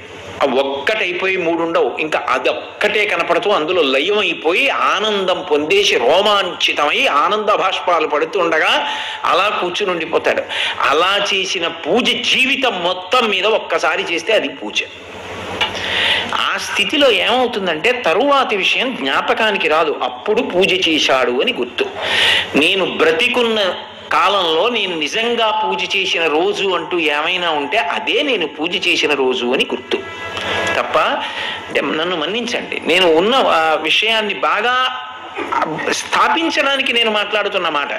ఆ ఒక్కటైపోయి 3 ఉండవు. ఇంకా అదొక్కటే కనపడుతూ అందులో లయం అయిపోయి ఆనందం పొందేసి రోమాంచితమై ఆనంద భాష్పాలు పడుతూ ఉండగా అలా కూర్చుని ఉండిపోతాడు. అలా చేసిన పూజ జీవితం మొత్తం మీద ఒక్కసారి చేస్తే అది పూజ. ఆ స్థితిలో ఏమవుతుందంటే తరువాతి విషయం జ్ఞాపకానికి రాదు. అప్పుడు పూజ చేశాడు అని గుర్తు. నేను బ్రతికున్న కాలంలో నేను నిజంగా పూజ చేసిన రోజు అంటూ ఏమైనా ఉంటే అదే నేను పూజ చేసిన రోజు అని గుర్తు తప్ప, అంటే నన్ను మన్నించండి, నేను ఉన్న విషయాన్ని బాగా స్థాపించడానికి నేను మాట్లాడుతున్న మాట.